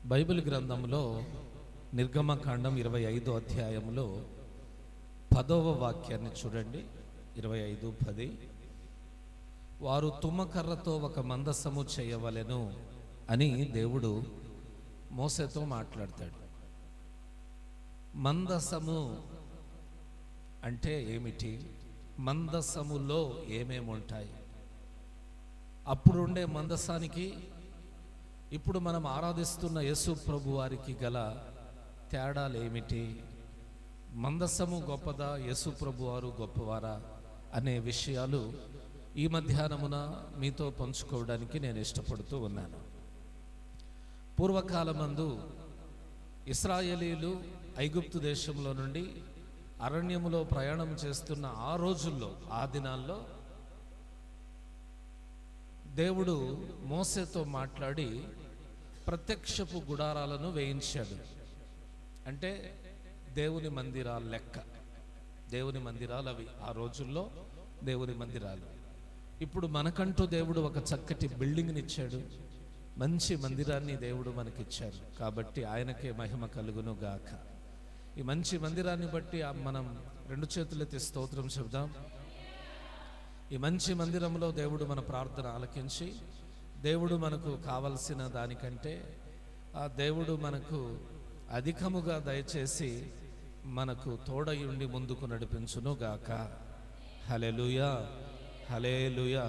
Bible గ్రంథంలో నిర్గమకాండం 25వ అధ్యాయంలో 10వ వాక్యాన్ని చూడండి. 25:10 వారు తుమ్మకర్రతో ఒక మందసము చేయవలెను అని దేవుడు మోసేతో మాట్లాడతాడు. మందసము అంటే ఏమిటి? మందసములో ఏమేమి ఉంటాయి? అప్పుడుండే మందసానికి ఇప్పుడు మనం ఆరాధిస్తున్న యేసు ప్రభు వారికి గల తేడాలు ఏమిటి? మందసము గొప్పదా, యేసు ప్రభు వారు గొప్పవారా అనే విషయాలు ఈ మధ్యాహ్నమున మీతో పంచుకోవడానికి నేను ఇష్టపడుతూ ఉన్నాను. పూర్వకాలమందు ఇశ్రాయేలీలు ఐగుప్తు దేశంలో నుండి అరణ్యములో ప్రయాణం చేస్తున్న ఆ రోజుల్లో, ఆ దినాల్లో దేవుడు మోసేతో మాట్లాడి ప్రత్యక్షపు గుడారాలను వేయించాడు. అంటే దేవుని మందిరాలు లెక్క, దేవుని మందిరాలు అవి ఆ రోజుల్లో దేవుని మందిరాలు. ఇప్పుడు మనకంటూ దేవుడు ఒక చక్కటి బిల్డింగ్ని ఇచ్చాడు, మంచి మందిరాన్ని దేవుడు మనకిచ్చారు. కాబట్టి ఆయనకే మహిమ కలుగును గాక. ఈ మంచి మందిరాన్ని బట్టి మనం రెండు చేతులెత్తి స్తోత్రం చెబుదాం. ఈ మంచి మందిరంలో దేవుడు మన ప్రార్థన ఆలకించి, దేవుడు మనకు కావలసిన దానికంటే ఆ దేవుడు మనకు అధికముగా దయచేసి మనకు తోడయుండి ముందుకు నడిపించును గాక. హల్లెలూయా, హల్లెలూయా.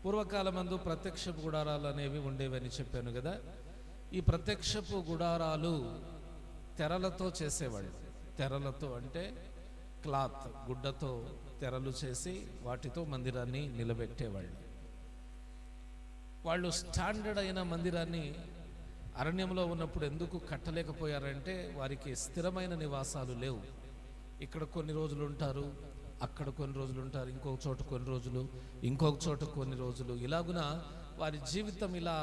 పూర్వకాలమందు ప్రత్యక్షపు గుడారాలు అనేవి ఉండేవని చెప్పాను కదా. ఈ ప్రత్యక్షపు గుడారాలు తెరలతో చేసేవాళ్ళు. తెరలతో అంటే క్లాత్, గుడ్డతో తెరలు చేసి వాటితో మందిరాన్ని నిలబెట్టేవాళ్ళు. వాళ్ళు స్టాండర్డ్ అయిన మందిరాన్ని అరణ్యంలో ఉన్నప్పుడు ఎందుకు కట్టలేకపోయారంటే వారికి స్థిరమైన నివాసాలు లేవు. ఇక్కడ కొన్ని రోజులు ఉంటారు, అక్కడ కొన్ని రోజులు ఉంటారు, ఇంకొక చోట కొన్ని రోజులు, ఇంకొక చోట కొన్ని రోజులు, ఇలాగున వారి జీవితం ఇలా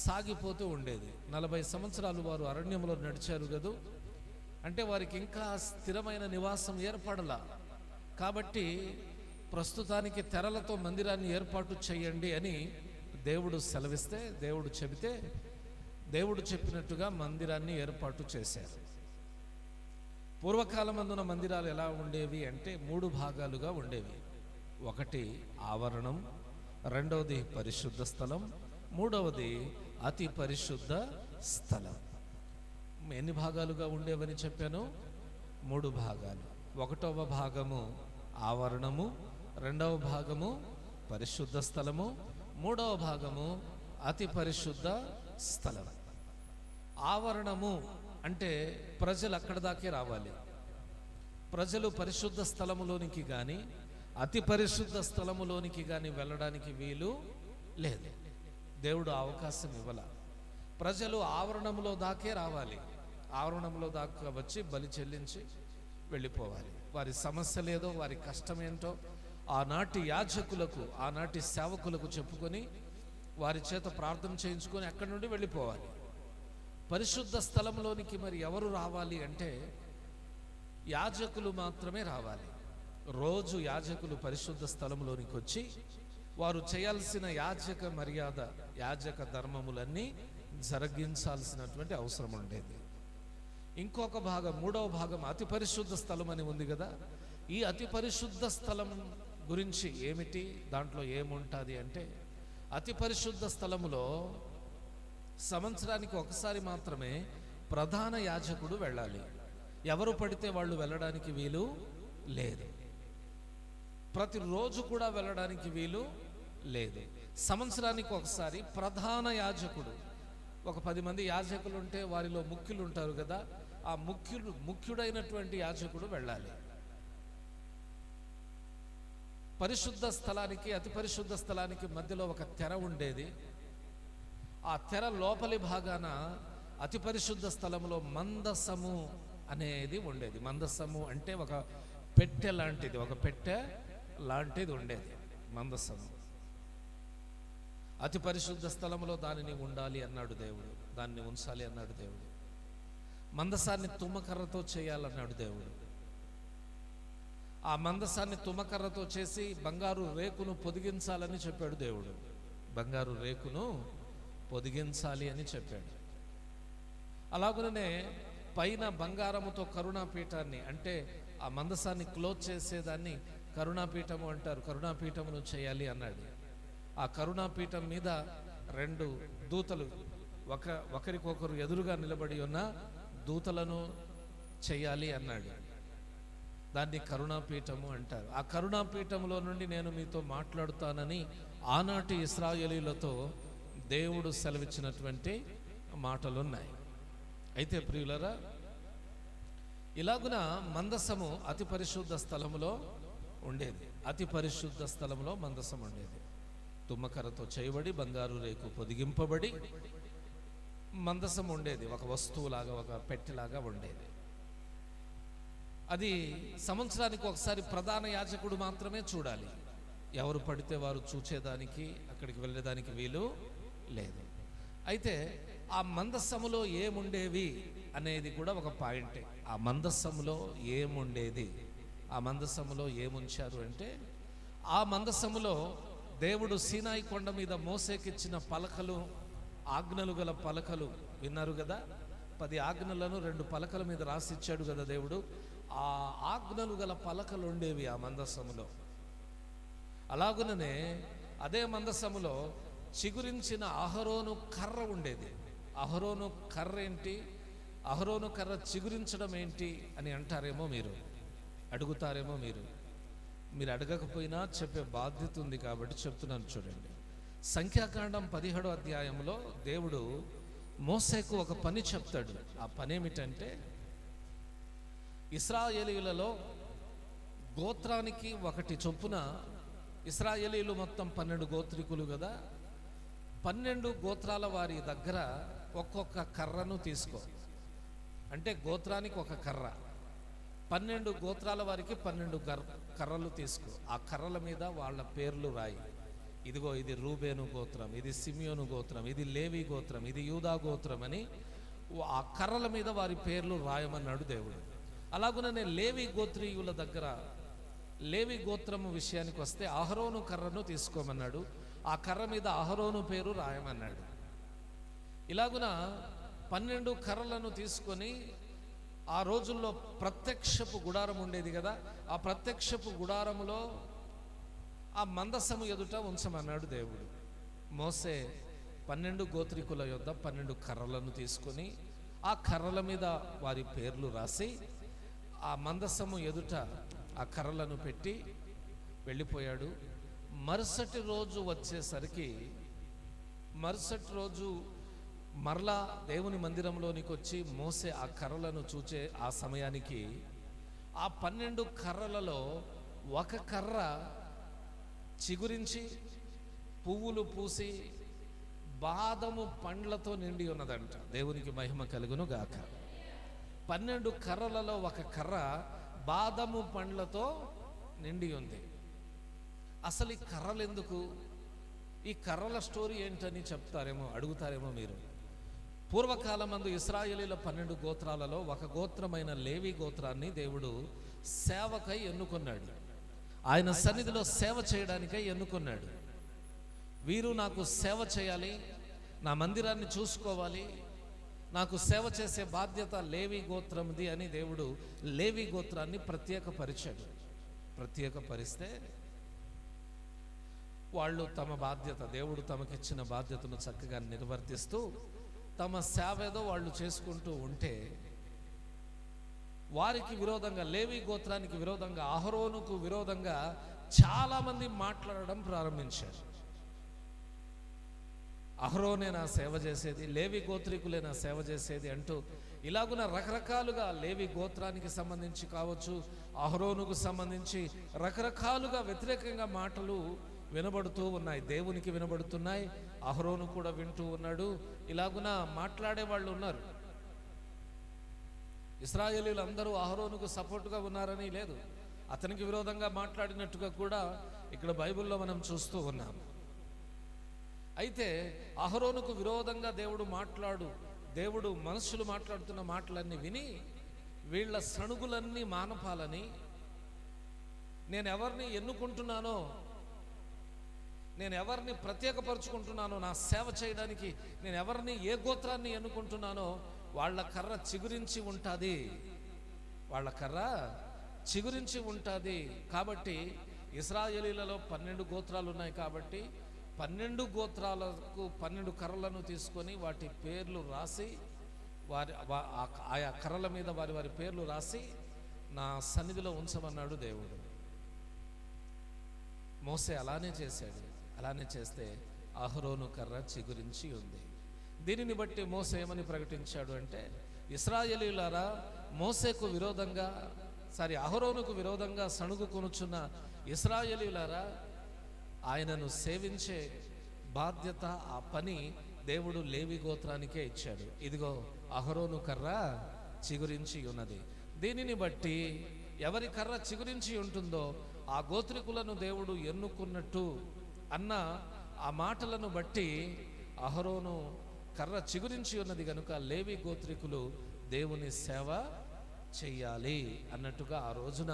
సాగిపోతూ ఉండేది. 40 సంవత్సరాలు వారు అరణ్యంలో నడిచారు కదూ. అంటే వారికి ఇంకా స్థిరమైన నివాసం ఏర్పడలా. కాబట్టి ప్రస్తుతానికి తెరలతో మందిరాన్ని ఏర్పాటు చేయండి అని దేవుడు సెలవిస్తే, దేవుడు చెబితే, దేవుడు చెప్పినట్టుగా మందిరాన్ని ఏర్పాటు చేశారు. పూర్వకాలమందున మందిరాలు ఎలా ఉండేవి అంటే 3 భాగాలుగా ఉండేవి. ఒకటి ఆవరణం, రెండవది పరిశుద్ధ స్థలం, మూడవది అతి పరిశుద్ధ స్థలం. ఎన్ని భాగాలుగా ఉండేవని చెప్పాను? 3 భాగాలు. 1వ భాగము ఆవరణము, 2వ భాగము పరిశుద్ధ స్థలము, 3వ భాగము అతి పరిశుద్ధ స్థలం. ఆవరణము అంటే ప్రజలు అక్కడ దాకే రావాలి. ప్రజలు పరిశుద్ధ స్థలములోనికి కానీ అతి పరిశుద్ధ స్థలములోనికి కానీ వెళ్ళడానికి వీలు లేదు. దేవుడు అవకాశం ఇవ్వాల. ప్రజలు ఆవరణములో దాకే రావాలి. ఆవరణంలో దాకా వచ్చి బలి చెల్లించి వెళ్ళిపోవాలి. వారి సమస్యలేదో, వారి కష్టమేంటో ఆనాటి యాజకులకు, ఆనాటి సేవకులకు చెప్పుకొని వారి చేత ప్రార్థన చేయించుకొని అక్కడి నుండి వెళ్ళిపోవాలి. పరిశుద్ధ స్థలంలోనికి మరి ఎవరు రావాలి అంటే యాజకులు మాత్రమే రావాలి. రోజు యాజకులు పరిశుద్ధ స్థలంలోనికి వచ్చి వారు చేయాల్సిన యాజక మర్యాద, యాజక ధర్మములన్నీ జరిగించాల్సినటువంటి అవసరం ఉండేది. ఇంకొక భాగం, 3వ భాగం అతి పరిశుద్ధ స్థలం అని ఉంది కదా. ఈ అతి పరిశుద్ధ స్థలం గురించి ఏమిటి, దాంట్లో ఏముంటుంది అంటే, అతి పరిశుద్ధ స్థలములో సంవత్సరానికి ఒకసారి మాత్రమే ప్రధాన యాజకుడు వెళ్ళాలి. ఎవరు పడితే వాళ్ళు వెళ్ళడానికి వీలు లేదు. ప్రతిరోజు కూడా వెళ్ళడానికి వీలు లేదు. సంవత్సరానికి ఒకసారి ప్రధాన యాజకుడు, ఒక 10 మంది యాజకులు ఉంటే వారిలో ముఖ్యులు ఉంటారు కదా, ఆ ముఖ్యుడైనటువంటి యాజకుడు వెళ్ళాలి. పరిశుద్ధ స్థలానికి అతి పరిశుద్ధ స్థలానికి మధ్యలో ఒక తెర ఉండేది. ఆ తెర లోపలి భాగాన అతి పరిశుద్ధ స్థలంలో మందసము అనేది ఉండేది. మందసము అంటే ఒక పెట్టె లాంటిది, ఒక పెట్టె లాంటిది ఉండేది మందసము. అతి పరిశుద్ధ స్థలంలో దానిని ఉండాలి అన్నాడు దేవుడు, దాన్ని ఉంచాలి అన్నాడు దేవుడు. మందసాన్ని తుమ్మకర్రతో చేయాలన్నాడు దేవుడు. ఆ మందసాన్ని తుమ్మకర్రతో చేసి బంగారు రేకును పొదిగించాలని చెప్పాడు దేవుడు. బంగారు రేకును పొదిగించాలి అని చెప్పాడు. అలాగనే పైన బంగారముతో కరుణాపీఠాన్ని, అంటే ఆ మందసాన్ని క్లోజ్ చేసేదాన్ని కరుణాపీఠము అంటారు, కరుణాపీఠమును చేయాలి అన్నాడు. ఆ కరుణాపీఠం మీద 2 దూతలు ఒకరికొకరు ఎదురుగా నిలబడి ఉన్న దూతలను చేయాలి అన్నాడు. దాన్ని కరుణాపీఠము అంటారు. ఆ కరుణాపీఠములో నుండి నేను మీతో మాట్లాడుతానని ఆనాటి ఇశ్రాయేలీలతో దేవుడు సెలవిచ్చినటువంటి మాటలున్నాయి. అయితే ప్రియులరా, ఇలాగున మందసము అతి పరిశుద్ధ స్థలములో ఉండేది. అతి పరిశుద్ధ స్థలంలో మందసం ఉండేది. తుమ్మకరతో చేయబడి బంగారు రేకు పొదిగింపబడి మందసం ఉండేది. ఒక వస్తువులాగా, ఒక పెట్టెలాగా ఉండేది. అది సంవత్సరానికి ఒకసారి ప్రధాన యాజకుడు మాత్రమే చూడాలి. ఎవరు పడితే వారు చూచేదానికి, అక్కడికి వెళ్ళేదానికి వీలు లేదు. అయితే ఆ మందసములో ఏముండేవి అనేది కూడా ఒక పాయింటే. ఆ మందసములో ఏముండేది, ఆ మందసములో ఏముంచారు అంటే, ఆ మందసములో దేవుడు సీనాయి కొండ మీద మోసేకిచ్చిన పలకలు, ఆజ్ఞలు గల పలకలు విన్నారు కదా. 10 ఆజ్ఞలను 2 పలకల మీద రాసిచ్చాడు కదా దేవుడు. ఆ ఆజ్ఞలు గల పలకలు ఉండేవి ఆ మందసములో. అలాగుననే అదే మందసములో చిగురించిన అహరోను కర్ర ఉండేది. అహరోను కర్ర ఏంటి, అహరోను కర్ర చిగురించడం ఏంటి అని అంటారేమో, మీరు అడుగుతారేమో. మీరు అడగకపోయినా చెప్పే బాధ్యత ఉంది కాబట్టి చెప్తున్నాను. చూడండి, సంఖ్యాకాండం 17వ అధ్యాయంలో దేవుడు మోసేకు ఒక పని చెప్తాడు. ఆ పని ఏమిటంటే, ఇశ్రాయేలీయులలో గోత్రానికి 1 చొప్పున, ఇశ్రాయేలీయులు మొత్తం 12 గోత్రికులు కదా, 12 గోత్రాల వారి దగ్గర ఒక్కొక్క కర్రను తీసుకో. అంటే గోత్రానికి ఒక కర్ర, 12 గోత్రాల వారికి 12 కర్రలు తీసుకో. ఆ కర్రల మీద వాళ్ళ పేర్లు రాయి. ఇదిగో ఇది రూబేను గోత్రం, ఇది సిమియోను గోత్రం, ఇది లేవి గోత్రం, ఇది యూదా గోత్రం అని ఆ కర్రల మీద వారి పేర్లు రాయమన్నాడు దేవుడు. అలాగుననే లేవి గోత్రీయుల దగ్గర, లేవి గోత్రము విషయానికి వస్తే అహరోను కర్రను తీసుకోమన్నాడు. ఆ కర్ర మీద అహరోను పేరు రాయమన్నాడు. ఇలాగున 12 కర్రలను తీసుకొని, ఆ రోజుల్లో ప్రత్యక్షపు గుడారం ఉండేది కదా, ఆ ప్రత్యక్షపు గుడారములో ఆ మందసము ఎదుట ఉంచమన్నాడు దేవుడు. మోసే 12 గోత్రికుల యొద్ద 12 కర్రలను తీసుకొని, ఆ కర్రల మీద వారి పేర్లు రాసి, ఆ మందసము ఎదుట ఆ కర్రలను పెట్టి వెళ్ళిపోయాడు. మరుసటి రోజు వచ్చేసరికి, మరుసటి రోజు మరలా దేవుని మందిరంలోనికి వచ్చి మోసే ఆ కర్రలను చూచే ఆ సమయానికి ఆ 12 కర్రలలో ఒక కర్ర చిగురించి పువ్వులు పూసి బాదము పండ్లతో నిండి ఉన్నదంట. దేవునికి మహిమ కలుగును గాక. 12 కర్రలలో ఒక కర్ర బాదము పండ్లతో నిండి ఉంది. అసలు ఈ కర్రలు ఎందుకు, ఈ కర్రల స్టోరీ ఏంటని చెప్తారేమో, అడుగుతారేమో మీరు. పూర్వకాలమందు ఇశ్రాయేలీల 12 గోత్రాలలో ఒక గోత్రమైన లేవి గోత్రాన్ని దేవుడు సేవకై ఎన్నుకున్నాడు. ఆయన సన్నిధిలో సేవ చేయడానికై ఎన్నుకున్నాడు. వీరు నాకు సేవ చేయాలి, నా మందిరాన్ని చూసుకోవాలి, నాకు సేవ చేసే బాధ్యత లేవి గోత్రంది అని దేవుడు లేవి గోత్రాన్ని ప్రత్యేకపరిచాడు. ప్రత్యేకపరిస్తే వాళ్ళు తమ బాధ్యత, దేవుడు తమకిచ్చిన బాధ్యతను చక్కగా నిర్వర్తిస్తూ తమ సేవ ఏదో వాళ్ళు చేసుకుంటూ ఉంటే, వారికి విరోధంగా, లేవి గోత్రానికి విరోధంగా, అహరోనుకు విరోధంగా చాలామంది మాట్లాడడం ప్రారంభించారు. అహరోనే నా సేవ చేసేది, లేవి గోత్రికులే నా సేవ చేసేది అంటూ ఇలాగున రకరకాలుగా లేవి గోత్రానికి సంబంధించి కావచ్చు, అహరోనుకు సంబంధించి రకరకాలుగా వ్యతిరేకంగా మాటలు వినబడుతూ ఉన్నాయి. దేవునికి వినబడుతున్నాయి, అహరోను కూడా వింటూ ఉన్నాడు. ఇలాగున మాట్లాడే వాళ్ళు ఉన్నారు. ఇశ్రాయేలీలు అందరూ అహరోనుకు సపోర్టుగా ఉన్నారని లేదు, అతనికి విరోధంగా మాట్లాడినట్టుగా కూడా ఇక్కడ బైబిల్లో మనం చూస్తూ ఉన్నాం. అయితే అహరోనుకు విరోధంగా దేవుడు మనుషులు మాట్లాడుతున్న మాటలన్నీ విని వీళ్ళ సణుగులన్నీ మానపాలని, నేను ఎవరిని ఎన్నుకుంటున్నానో, నేను ఎవరిని ప్రత్యేకపరుచుకుంటున్నానో నా సేవ చేయడానికి, నేను ఎవరిని ఏ గోత్రాన్ని ఎన్నుకుంటున్నానో వాళ్ళ కర్ర చిగురించి ఉంటుంది, వాళ్ళ కర్ర చిగురించి ఉంటుంది. కాబట్టి ఇశ్రాయేలీలలో 12 గోత్రాలు ఉన్నాయి కాబట్టి 12 గోత్రాలకు 12 కర్రలను తీసుకొని వాటి పేర్లు రాసి ఆయా కర్రల మీద వారి వారి పేర్లు రాసి నా సన్నిధిలో ఉంచమన్నాడు దేవుడు. మోసే అలానే చేశాడు. అలానే చేస్తే అహరోను కర్ర చిగురించి ఉంది. దీనిని బట్టి మోసే ఏమని ప్రకటించాడు అంటే, ఇశ్రాయేలీయులారా, మోసేకు విరోధంగా అహరోనుకు విరోధంగా సణుగుకొనుచున్న ఇశ్రాయేలీయులారా, ఆయనను సేవించే బాధ్యత, ఆ పని దేవుడు లేవి గోత్రానికే ఇచ్చాడు. ఇదిగో అహరోను కర్ర చిగురించి ఉన్నది. దీనిని బట్టి ఎవరి కర్ర చిగురించి ఉంటుందో ఆ గోత్రికులను దేవుడు ఎన్నుకున్నట్టు అన్న ఆ మాటలను బట్టి అహరోను కర్ర చిగురించి ఉన్నది కనుక లేవి గోత్రికులు దేవుని సేవ చెయ్యాలి అన్నట్టుగా ఆ రోజున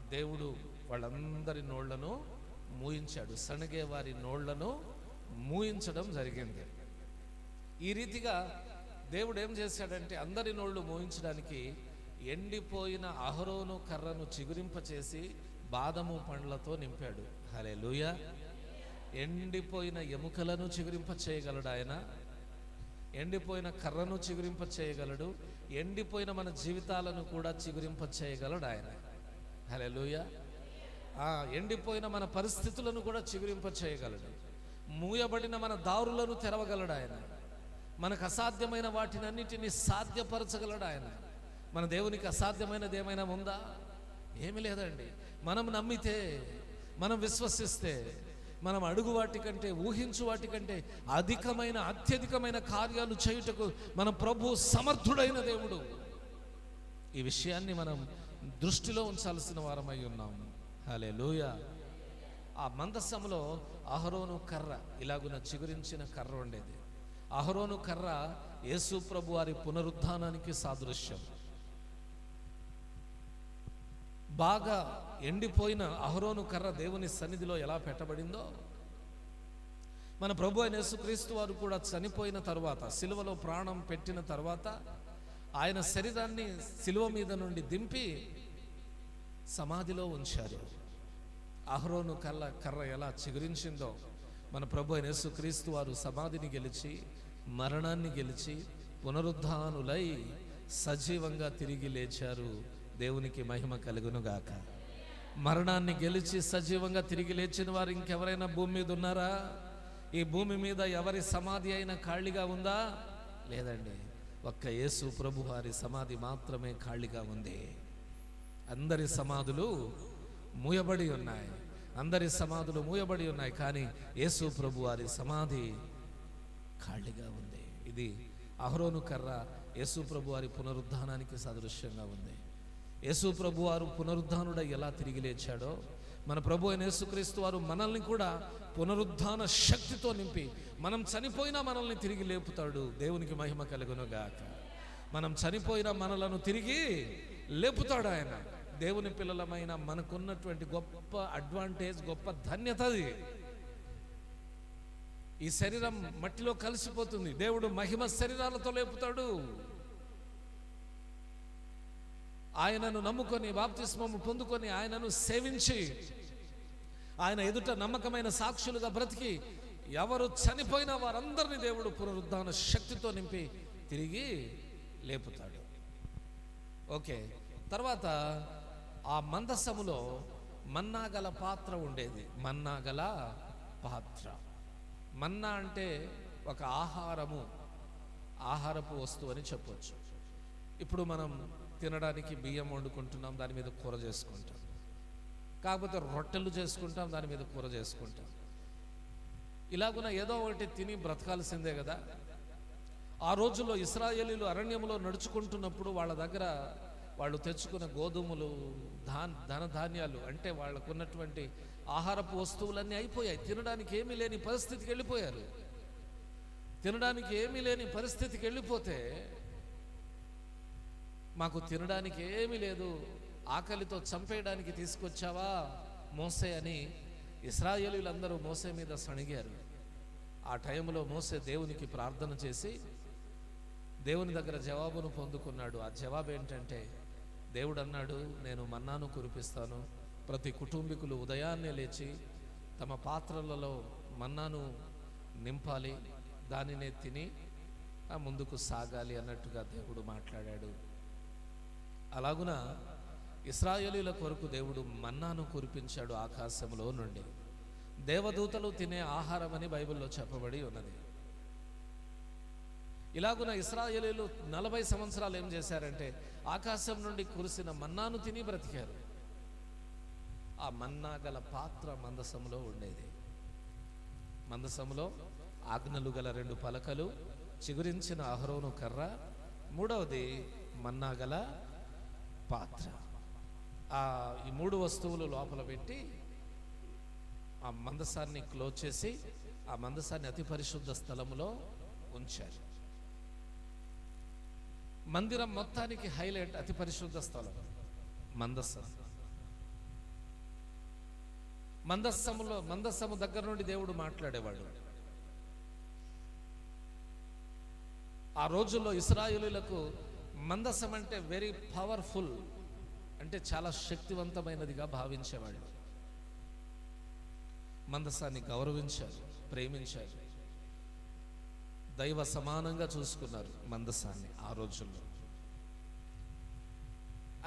దేవుడు వాళ్ళందరి నోళ్లను మూయించాడు. సణగే వారి నోళ్లను మూయించడం జరిగింది. ఈ రీతిగా దేవుడు ఏం చేశాడంటే, అందరి నోళ్లు మూయించడానికి ఎండిపోయిన అహరోను కర్రను చిగురింపచేసి బాదము పండ్లతో నింపాడు. హల్లెలూయా. ఎండిపోయిన ఎముకలను చిగురింప చేయగలడు ఆయన. ఎండిపోయిన కర్రను చిగురింప చేయగలడు. ఎండిపోయిన మన జీవితాలను కూడా చిగురింప చేయగలడు ఆయన. హల్లెలూయా. ఎండిపోయిన మన పరిస్థితులను కూడా చిగురింప చేయగలడు. మూయబడిన మన దారులను తెరవగలడు ఆయన. మనకు అసాధ్యమైన వాటినన్నిటిని సాధ్యపరచగలడు ఆయన. మన దేవునికి అసాధ్యమైనది ఏమైనా ఉందా? ఏమీ లేదండి. మనం నమ్మితే, మనం విశ్వసిస్తే, మనం అడుగు వాటికంటే, ఊహించు వాటికంటే అధికమైన, అత్యధికమైన కార్యాలు చేయుటకు మన ప్రభు సమర్థుడైన దేవుడు. ఈ విషయాన్ని మనం దృష్టిలో ఉంచాల్సిన వారమై ఉన్నాం. హల్లెలూయా. ఆ మందసములో అహరోను కర్ర, ఇలాగున చిగురించిన కర్ర ఉండేది. అహరోను కర్ర యేసు ప్రభు వారి పునరుద్ధానానికి సాదృశ్యం. బాగా ఎండిపోయిన అహరోను కర్ర దేవుని సన్నిధిలో ఎలా పెట్టబడిందో, మన ప్రభు అయిన యేసుక్రీస్తు వారు కూడా చనిపోయిన తరువాత, సిలువలో ప్రాణం పెట్టిన తరువాత ఆయన శరీరాన్ని సిలువ మీద నుండి దింపి సమాధిలో ఉంచారు. అహరోను కర్ర ఎలా చిగురించిందో, మన ప్రభు అయిన యేసుక్రీస్తు వారు సమాధిని గెలిచి, మరణాన్ని గెలిచి, పునరుద్ధానులై సజీవంగా తిరిగి లేచారు. దేవునికి మహిమ కలుగునుగాక. మరణాన్ని గెలిచి సజీవంగా తిరిగి లేచిన వారు ఇంకెవరైనా భూమి మీద ఉన్నారా? ఈ భూమి మీద ఎవరి సమాధి అయినా ఖాళీగా ఉందా? లేదండి. ఒక్క యేసు ప్రభు వారి సమాధి మాత్రమే ఖాళీగా ఉంది. అందరి సమాధులు మూయబడి ఉన్నాయి. అందరి సమాధులు మూయబడి ఉన్నాయి. కానీ యేసు ప్రభు వారి సమాధి ఖాళీగా ఉంది. ఇది అహరోను కర్ర యేసు ప్రభు వారి పునరుద్ధానానికి సదృశ్యంగా ఉంది. యేసు ప్రభు వారు పునరుద్ధానుడై ఎలా తిరిగి లేచాడో, మన ప్రభు అయిన యేసుక్రీస్తు వారు మనల్ని కూడా పునరుద్ధాన శక్తితో నింపి, మనం చనిపోయినా మనల్ని తిరిగి లేపుతాడు. దేవునికి మహిమ కలుగునుగాక. మనం చనిపోయినా మనలను తిరిగి లేపుతాడు ఆయన. దేవుని పిల్లలమైన మనకున్నటువంటి గొప్ప అడ్వాంటేజ్, గొప్ప ధన్యత అది. ఈ శరీరం మట్టిలో కలిసిపోతుంది. దేవుడు మహిమ శరీరాలతో లేపుతాడు. ఆయనను నమ్ముకొని, బాప్తిస్మము పొందుకొని, ఆయనను సేవించి, ఆయన ఎదుట నమ్మకమైన సాక్షులుగా బ్రతికి ఎవరు చనిపోయినా వారందరినీ దేవుడు పునరుద్ధాన శక్తితో నింపి తిరిగి లేపుతాడు. ఓకే. తర్వాత ఆ మందసములో మన్నాగల పాత్ర ఉండేది. మన్నాగల పాత్ర. మన్నా అంటే ఒక ఆహారపు వస్తువు అని చెప్పవచ్చు. ఇప్పుడు మనం తినడానికి బియ్యం వండుకుంటున్నాం, దాని మీద కూర చేసుకుంటాం. కాకపోతే రొట్టెలు చేసుకుంటాం, దాని మీద కూర చేసుకుంటాం. ఇలాగున ఏదో ఒకటి తిని బ్రతకాల్సిందే కదా. ఆ రోజుల్లో ఇశ్రాయేలీలు అరణ్యంలో నడుచుకుంటున్నప్పుడు వాళ్ళ దగ్గర వాళ్ళు తెచ్చుకున్న గోధుమలు, ధనధాన్యాలు, అంటే వాళ్ళకున్నటువంటి ఆహారపు వస్తువులన్నీ అయిపోయాయి. తినడానికి ఏమీ లేని పరిస్థితికి వెళ్ళిపోయారు. తినడానికి ఏమీ లేని పరిస్థితికి వెళ్ళిపోతే, మాకు తినడానికి ఏమీ లేదు, ఆకలితో చంపేయడానికి తీసుకొచ్చావా మోసే అని ఇశ్రాయేలీలందరూ మోసే మీద సణిగారు. ఆ టైంలో మోసే దేవునికి ప్రార్థన చేసి, దేవుని దగ్గర జవాబును పొందుకున్నాడు. ఆ జవాబు ఏంటంటే, దేవుడు అన్నాడు, నేను మన్నాను కురిపిస్తాను. ప్రతి కుటుంబీకులు ఉదయాన్నే లేచి తమ పాత్రలలో మన్నాను నింపాలి, దానినే తిని ముందుకు సాగాలి అన్నట్టుగా దేవుడు మాట్లాడాడు. అలాగున ఇశ్రాయేలీయుల కొరకు దేవుడు మన్నాను కురిపించాడు ఆకాశంలో నుండి. దేవదూతలు తినే ఆహారం అని బైబిల్లో చెప్పబడి ఉన్నది. ఇలాగున ఇశ్రాయేలీయులు 40 సంవత్సరాలు ఏం చేశారంటే ఆకాశం నుండి కురిసిన మన్నాను తిని బ్రతికారు. ఆ మన్నా గల పాత్ర మందసములో ఉండేది. మందసములో ఆజ్ఞలు గల 2 పలకలు, చిగురించిన అహరోను కర్ర, మూడవది మన్నా గల పాత్ర. ఈ 3 వస్తువులు లోపల పెట్టి ఆ మందసాన్ని క్లోజ్ చేసి ఆ మందసాన్ని అతి పరిశుద్ధ స్థలములో ఉంచారు. మందిరం మొత్తానికి హైలైట్ అతి పరిశుద్ధ స్థలం మందసం. మందస్సము దగ్గర నుండి దేవుడు మాట్లాడేవాడు. ఆ రోజుల్లో ఇశ్రాయేలీయులకు మందసం అంటే వెరీ పవర్ఫుల్, అంటే చాలా శక్తివంతమైనదిగా భావించేవాళ్ళు. మందసాన్ని గౌరవించారు, ప్రేమించారు, దైవ సమానంగా చూసుకున్నారు మందసాన్ని ఆ రోజుల్లో.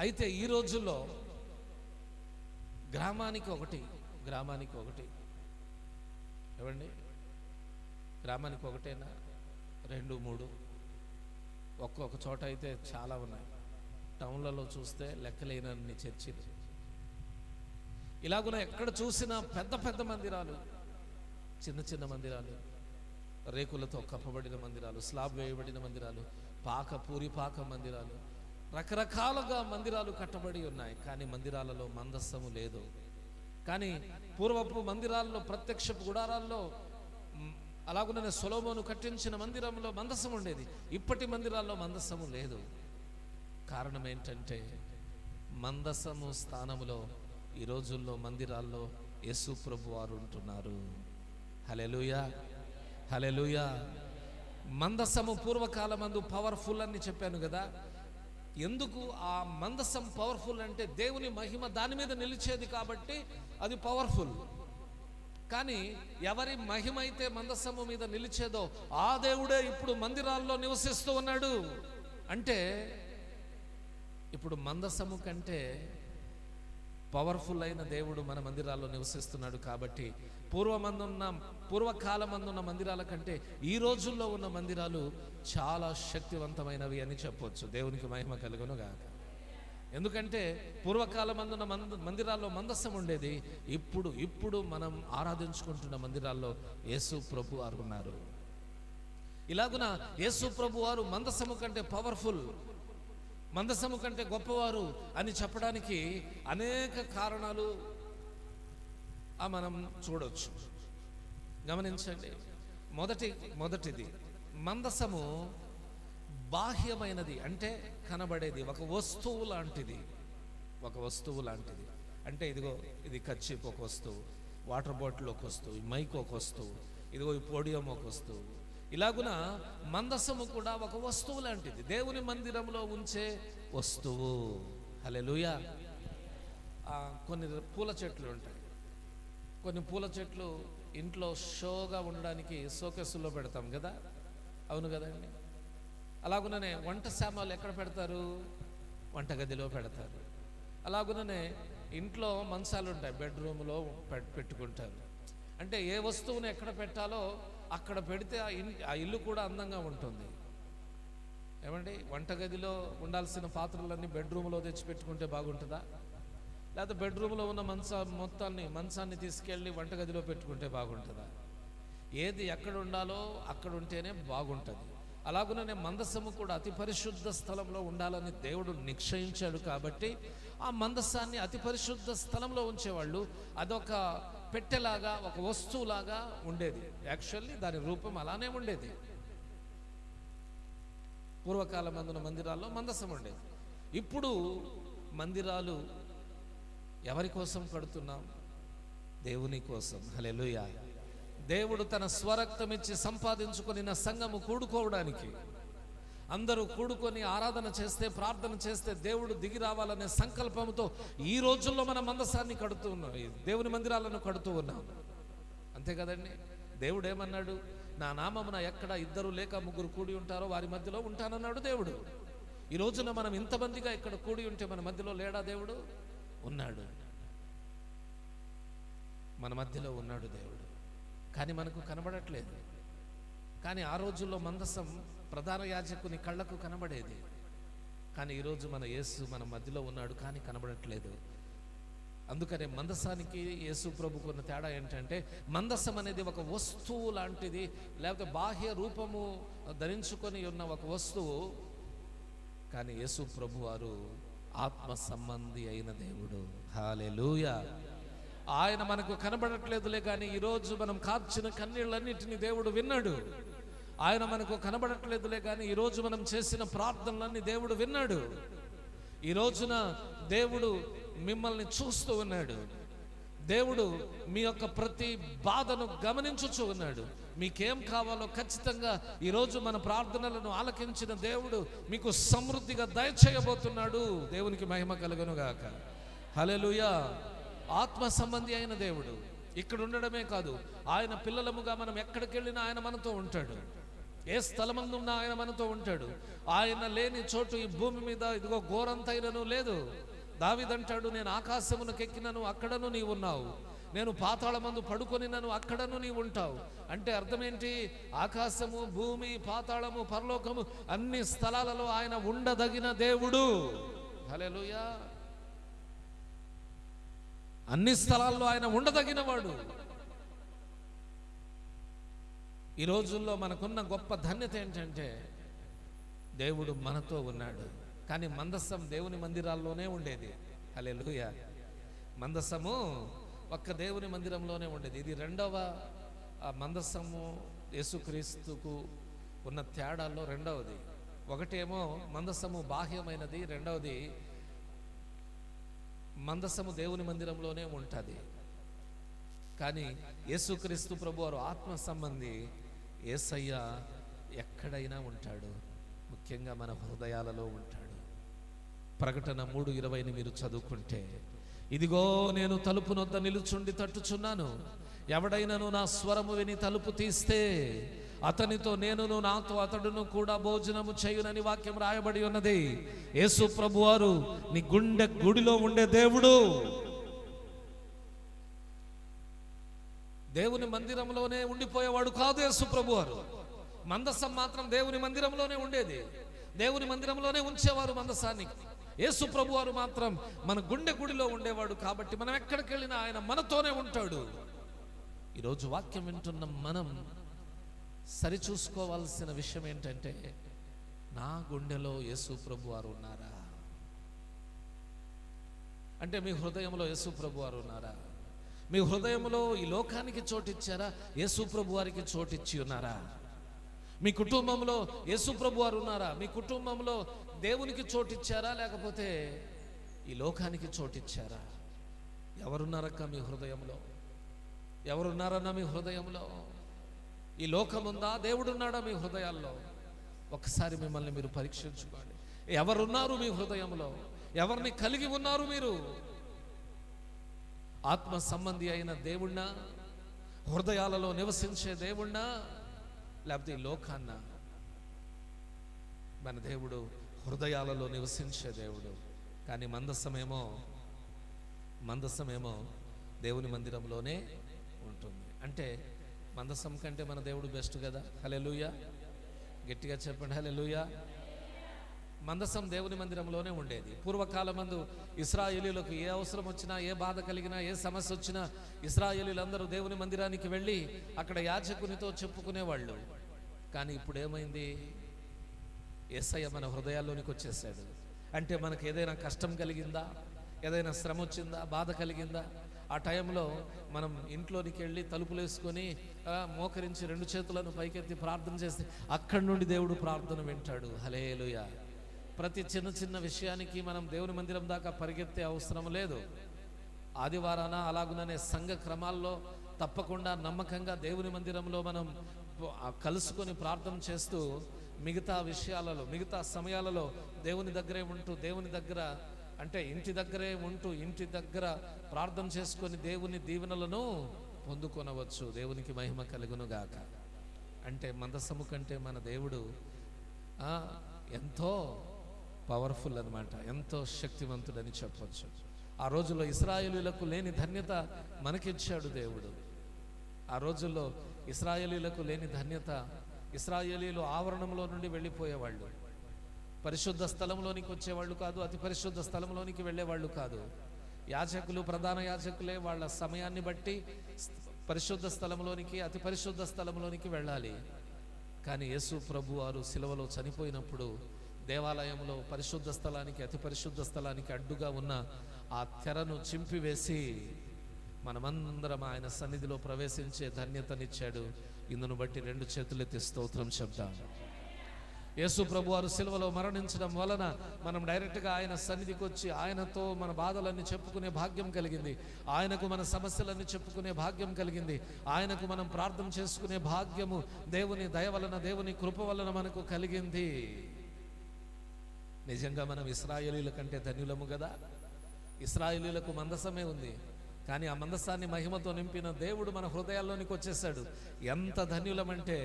అయితే ఈ రోజుల్లో గ్రామానికి ఒకటి ఏమండి, గ్రామానికి ఒకటేనా 2, 3 ఒక్కొక్క చోట అయితే చాలా ఉన్నాయి. టౌన్లలో చూస్తే లెక్కలేనన్ని చర్చిలు. ఇలాగున ఎక్కడ చూసినా పెద్ద పెద్ద మందిరాలు, చిన్న చిన్న మందిరాలు, రేకులతో కప్పబడిన మందిరాలు, స్లాబ్ వేయబడిన మందిరాలు, పూరిపాక మందిరాలు, రకరకాలుగా మందిరాలు కట్టబడి ఉన్నాయి. కానీ మందిరాలలో మందస్సము లేదు. కానీ పూర్వపు మందిరాల్లో, ప్రత్యక్షపు గుడారాల్లో, అలాగునే సొలొమోను కట్టించిన మందిరంలో మందసం ఉండేది. ఇప్పటి మందిరాల్లో మందసము లేదు. కారణం ఏంటంటే మందసము స్థానములో ఈ రోజుల్లో మందిరాల్లో యేసు ప్రభు వారు ఉంటున్నారు. హల్లెలూయా, హల్లెలూయా. మందసము పూర్వకాలమందు పవర్ఫుల్ అని చెప్పాను కదా. ఎందుకు ఆ మందసం పవర్ఫుల్ అంటే దేవుని మహిమ దాని మీద నిలిచేది కాబట్టి అది పవర్ఫుల్. కానీ ఎవరి మహిమ అయితే మందసము మీద నిలిచేదో ఆ దేవుడే ఇప్పుడు మందిరాల్లో నివసిస్తూ ఉన్నాడు. అంటే ఇప్పుడు మందసము కంటే పవర్ఫుల్ అయిన దేవుడు మన మందిరాల్లో నివసిస్తున్నాడు. కాబట్టి పూర్వకాలమందున్న మందిరాల కంటే ఈ రోజుల్లో ఉన్న మందిరాలు చాలా శక్తివంతమైనవి అని చెప్పొచ్చు. దేవునికి మహిమ కలుగును గాక. ఎందుకంటే పూర్వకాలమందున్న మందిరాల్లో మందసం ఉండేది. ఇప్పుడు మనం ఆరాధించుకుంటున్న మందిరాల్లో యేసు ప్రభు వారు ఉన్నారు. ఇలాగున యేసు ప్రభు వారు మందసము కంటే పవర్ఫుల్, మందసము కంటే గొప్పవారు అని చెప్పడానికి అనేక కారణాలు మనం చూడవచ్చు. గమనించండి. మొదటిది మందసము బాహ్యమైనది, అంటే కనబడేది, ఒక వస్తువు లాంటిది. అంటే ఇదిగో ఇది కర్చీఫ్ ఒక వస్తువు, వాటర్ బాటిల్ ఒక వస్తువు, మైక్ ఒక వస్తువు, ఇదిగో ఈ పోడియం ఒక వస్తువు. ఇలాగున మందసము కూడా ఒక వస్తువు లాంటిది, దేవుని మందిరంలో ఉంచే వస్తువు. హల్లెలూయా. కొన్ని పూల చెట్లు ఉంటాయి. కొన్ని పూల చెట్లు ఇంట్లో షోగా ఉండడానికి షోకేసుల్లో పెడతాం కదా, అవును కదండి. అలాగుననే వంట సామాన్లు ఎక్కడ పెడతారు? వంటగదిలో పెడతారు. అలాగుననే ఇంట్లో మంచాలు ఉంటాయి, బెడ్రూమ్లో పెట్టుకుంటారు. అంటే ఏ వస్తువును ఎక్కడ పెట్టాలో అక్కడ పెడితే ఆ ఇల్లు కూడా అందంగా ఉంటుంది. ఏమండి, వంటగదిలో ఉండాల్సిన పాత్రలన్నీ బెడ్రూమ్లో తెచ్చిపెట్టుకుంటే బాగుంటుందా? లేకపోతే బెడ్రూమ్లో ఉన్న మంచాన్ని తీసుకెళ్ళి వంటగదిలో పెట్టుకుంటే బాగుంటుందా? ఏది ఎక్కడ ఉండాలో అక్కడ ఉంటేనే బాగుంటుంది. అలాగుననే మందసము కూడా అతి పరిశుద్ధ స్థలంలో ఉండాలని దేవుడు నిశ్చయించాడు. కాబట్టి ఆ మందసాన్ని అతి పరిశుద్ధ స్థలంలో ఉంచేవాళ్ళు. అదొక పెట్టెలాగా, ఒక వస్తువులాగా ఉండేది. యాక్చువల్లీ దాని రూపం అలానే ఉండేది. పూర్వకాలమందున మందిరాల్లో మందసం ఉండేది. ఇప్పుడు మందిరాలు ఎవరి కోసం కడుతున్నాం? దేవుని కోసం. హల్లెలూయా. దేవుడు తన స్వరక్తం ఇచ్చి సంపాదించుకొని నా సంఘము కూడుకోవడానికి, అందరూ కూడుకొని ఆరాధన చేస్తే, ప్రార్థన చేస్తే దేవుడు దిగి రావాలనే సంకల్పంతో ఈ రోజుల్లో మన మందసాన్ని కడుతూ ఉన్నాం, దేవుని మందిరాలను కడుతూ ఉన్నాం. అంతే కదండి. దేవుడు ఏమన్నాడు? నా నామమున ఎక్కడ 2 లేక 3 కూడి ఉంటారో వారి మధ్యలో ఉంటానన్నాడు దేవుడు. ఈ రోజున మనం ఇంతమందిగా ఇక్కడ కూడి ఉంటే మన మధ్యలో లేడా దేవుడు? ఉన్నాడు, మన మధ్యలో ఉన్నాడు దేవుడు. కానీ మనకు కనబడట్లేదు. కానీ ఆ రోజుల్లో మందసం ప్రధాన యాజకుని కళ్ళకు కనబడేది. కానీ ఈరోజు మన యేసు మన మధ్యలో ఉన్నాడు, కానీ కనబడట్లేదు. అందుకనే మందసానికి యేసు ప్రభుకు ఉన్న తేడా ఏంటంటే, మందసం అనేది ఒక వస్తువు లాంటిది, లేకపోతే బాహ్య రూపము ధరించుకొని ఉన్న ఒక వస్తువు. కానీ యేసు ప్రభు వారు ఆత్మ సంబంధి అయిన దేవుడు. హల్లెలూయా. ఆయన మనకు కనబడట్లేదులే, కానీ ఈరోజు మనం కార్చిన కన్నీళ్ళన్నిటిని దేవుడు విన్నాడు. ఆయన మనకు కనబడట్లేదులే, కానీ ఈరోజు మనం చేసిన ప్రార్థనలన్నీ దేవుడు విన్నాడు. ఈ రోజున దేవుడు మిమ్మల్ని చూస్తూ ఉన్నాడు. దేవుడు మీ యొక్క ప్రతి బాధను గమనించుచూ ఉన్నాడు. మీకేం కావాలో ఖచ్చితంగా ఈరోజు మన ప్రార్థనలను ఆలకించిన దేవుడు మీకు సమృద్ధిగా దయచేయబోతున్నాడు. దేవునికి మహిమ కలుగునుగాక. హల్లెలూయా. ఆత్మ సంబంధి అయిన దేవుడు ఇక్కడ ఉండడమే కాదు, ఆయన పిల్లలముగా మనం ఎక్కడికి వెళ్ళినా ఆయన మనతో ఉంటాడు. ఏ స్థలమందున్నా ఆయన మనతో ఉంటాడు. ఆయన లేని చోటు ఈ భూమి మీద ఇదిగో ఘోరంతైనను లేదు. దావీదంటాడు, నేను ఆకాశమునకు ఎక్కినను అక్కడను నీవు ఉన్నావు, నేను పాతాళమందు పడుకొనినను అక్కడను నీవు ఉంటావు. అంటే అర్థమేంటి? ఆకాశము, భూమి, పాతాళము, పరలోకము అన్ని స్థలాలలో ఆయన ఉండదగిన దేవుడు. హల్లెలూయా. అన్ని స్థలాల్లో ఆయన ఉండదగిన వాడు. ఈ రోజుల్లో మనకున్న గొప్ప ధన్యత ఏంటంటే దేవుడు మనతో ఉన్నాడు. కానీ మందసం దేవుని మందిరాల్లోనే ఉండేది. హల్లెలూయా. మందసము ఒక్క దేవుని మందిరంలోనే ఉండేది. ఇది రెండవ మందసము యేసుక్రీస్తుకు ఉన్న తేడాల్లో రెండవది. ఒకటేమో మందసము బాహ్యమైనది, రెండవది మందసము దేవుని మందిరంలోనే ఉంటుంది. కానీ యేసుక్రీస్తు ప్రభు వారు ఆత్మ సంబంధి. యేసయ్య ఎక్కడైనా ఉంటాడు, ముఖ్యంగా మన హృదయాలలో ఉంటాడు. ప్రకటన 3:20 మీరు చదువుకుంటే, ఇదిగో నేను తలుపు నొద్ద నిలుచుండి తట్టుచున్నాను, ఎవడైనను నా స్వరము విని తలుపు తీస్తే అతనితో నేనును నాతో అతడును కూడా భోజనము చేయునని వాక్యం రాయబడి ఉన్నది. యేసు ప్రభు వారు నీ గుండె గుడిలో ఉండే దేవుడు. దేవుని మందిరంలోనే ఉండిపోయేవాడు కాదు యేసు ప్రభు వారు. మందసం మాత్రం దేవుని మందిరంలోనే ఉండేది, దేవుని మందిరంలోనే ఉంచేవారు మందసాన్ని. యేసు ప్రభు వారు మాత్రం మన గుండె గుడిలో ఉండేవాడు. కాబట్టి మనం ఎక్కడికి వెళ్ళినా ఆయన మనతోనే ఉంటాడు. ఈరోజు వాక్యం వింటున్న మనం సరిచూసుకోవాల్సిన విషయం ఏంటంటే, నా గుండెలో యేసు ప్రభు వారు ఉన్నారా? అంటే మీ హృదయంలో యేసు ప్రభు వారు ఉన్నారా? మీ హృదయంలో ఈ లోకానికి చోటిచ్చారా? యేసు ప్రభు వారికి చోటిచ్చి ఉన్నారా? మీ కుటుంబంలో యేసు ప్రభు వారు ఉన్నారా? మీ కుటుంబంలో దేవునికి చోటిచ్చారా, లేకపోతే ఈ లోకానికి చోటిచ్చారా? ఎవరున్నారక్క మీ హృదయంలో? ఎవరున్నారన్నా మీ హృదయంలో? ఈ లోకముందా, దేవుడున్నాడా మీ హృదయాల్లో? ఒకసారి మిమ్మల్ని మీరు పరీక్షించుకోండి. ఎవరున్నారు మీ హృదయంలో? ఎవరిని కలిగి ఉన్నారు మీరు? ఆత్మ సంబంధి అయిన దేవుణ్ణా, హృదయాలలో నివసించే దేవుణ్ణా, లేకపోతే ఈ లోకాన్న? మన దేవుడు హృదయాలలో నివసించే దేవుడు. కానీ మందసమేమో దేవుని మందిరంలోనే ఉంటుంది. అంటే మందసం కంటే మన దేవుడు బెస్ట్ కదా. హల్లెలూయా. గట్టిగా చెప్పండి హల్లెలూయా. మందసం దేవుని మందిరంలోనే ఉండేది. పూర్వకాలమందు ఇశ్రాయేలీయులకు ఏ అవసరం వచ్చినా, ఏ బాధ కలిగినా, ఏ సమస్య వచ్చినా ఇశ్రాయేలీయులందరూ దేవుని మందిరానికి వెళ్ళి అక్కడ యాజకునితో చెప్పుకునేవాళ్ళు. కానీ ఇప్పుడు ఏమైంది? యేసయ్య మన హృదయాల్లోనికి వచ్చేసాడు. అంటే మనకు ఏదైనా కష్టం కలిగిందా, ఏదైనా శ్రమ వచ్చిందా, బాధ కలిగిందా, ఆ టైంలో మనం ఇంట్లోనికి వెళ్ళి తలుపులు వేసుకొని మోకరించి 2 చేతులను పైకెత్తి ప్రార్థన చేస్తే అక్కడి నుండి దేవుడు ప్రార్థన వింటాడు. హల్లెలూయా. ప్రతి చిన్న విషయానికి మనం దేవుని మందిరం దాకా పరిగెత్తే అవసరం లేదు. ఆదివారాన అలాగుననే సంఘ క్రమాల్లో తప్పకుండా నమ్మకంగా దేవుని మందిరంలో మనం కలుసుకొని ప్రార్థన చేస్తూ మిగతా విషయాలలో, మిగతా సమయాలలో దేవుని దగ్గరే ఉంటూ, దేవుని దగ్గర అంటే ఇంటి దగ్గరే ఉంటూ, ఇంటి దగ్గర ప్రార్థన చేసుకొని దేవుని దీవెనలను పొందుకొనవచ్చు. దేవునికి మహిమ కలుగును గాక. అంటే మందసము కంటే మన దేవుడు ఎంతో పవర్ఫుల్ అన్నమాట, ఎంతో శక్తివంతుడని చెప్పవచ్చు. ఆ రోజుల్లో ఇశ్రాయేలీయులకు లేని ధన్యత మనకిచ్చాడు దేవుడు. ఆ రోజుల్లో ఇశ్రాయేలీయులకు లేని ధన్యత, ఇశ్రాయేలీయులు ఆవరణంలో నుండి వెళ్ళిపోయేవాళ్ళు, పరిశుద్ధ స్థలంలోనికి వచ్చేవాళ్ళు కాదు, అతి పరిశుద్ధ స్థలంలోనికి వెళ్ళేవాళ్ళు కాదు. యాజకులు, ప్రధాన యాజకులే వాళ్ళ సమయాన్ని బట్టి పరిశుద్ధ స్థలంలోనికి, అతి పరిశుద్ధ స్థలంలోనికి వెళ్ళాలి. కానీ యేసు ప్రభు వారు సిలువలో చనిపోయినప్పుడు దేవాలయంలో పరిశుద్ధ స్థలానికి, అతి పరిశుద్ధ స్థలానికి అడ్డుగా ఉన్న ఆ తెరను చింపివేసి మనమందరం ఆయన సన్నిధిలో ప్రవేశించే ధన్యతనిచ్చాడు. ఇందును బట్టి 2 చేతులెత్తి స్తోత్రం చెప్తాం. యేసు ప్రభు వారు సిలువలో మరణించడం వలన మనం డైరెక్ట్గా ఆయన సన్నిధికి వచ్చి ఆయనతో మన బాధలన్నీ చెప్పుకునే భాగ్యం కలిగింది. ఆయనకు మన సమస్యలన్నీ చెప్పుకునే భాగ్యం కలిగింది. ఆయనకు మనం ప్రార్థన చేసుకునే భాగ్యము దేవుని దయ వలన, దేవుని కృప వలన మనకు కలిగింది. నిజంగా మనం ఇశ్రాయేలీయుల కంటే ధన్యులము కదా. ఇశ్రాయేలీయులకు మందసమే ఉంది, కానీ ఆ మందసాన్ని మహిమతో నింపిన దేవుడు మన హృదయాల్లోనికి వచ్చేసాడు. ఎంత ధన్యులమంటే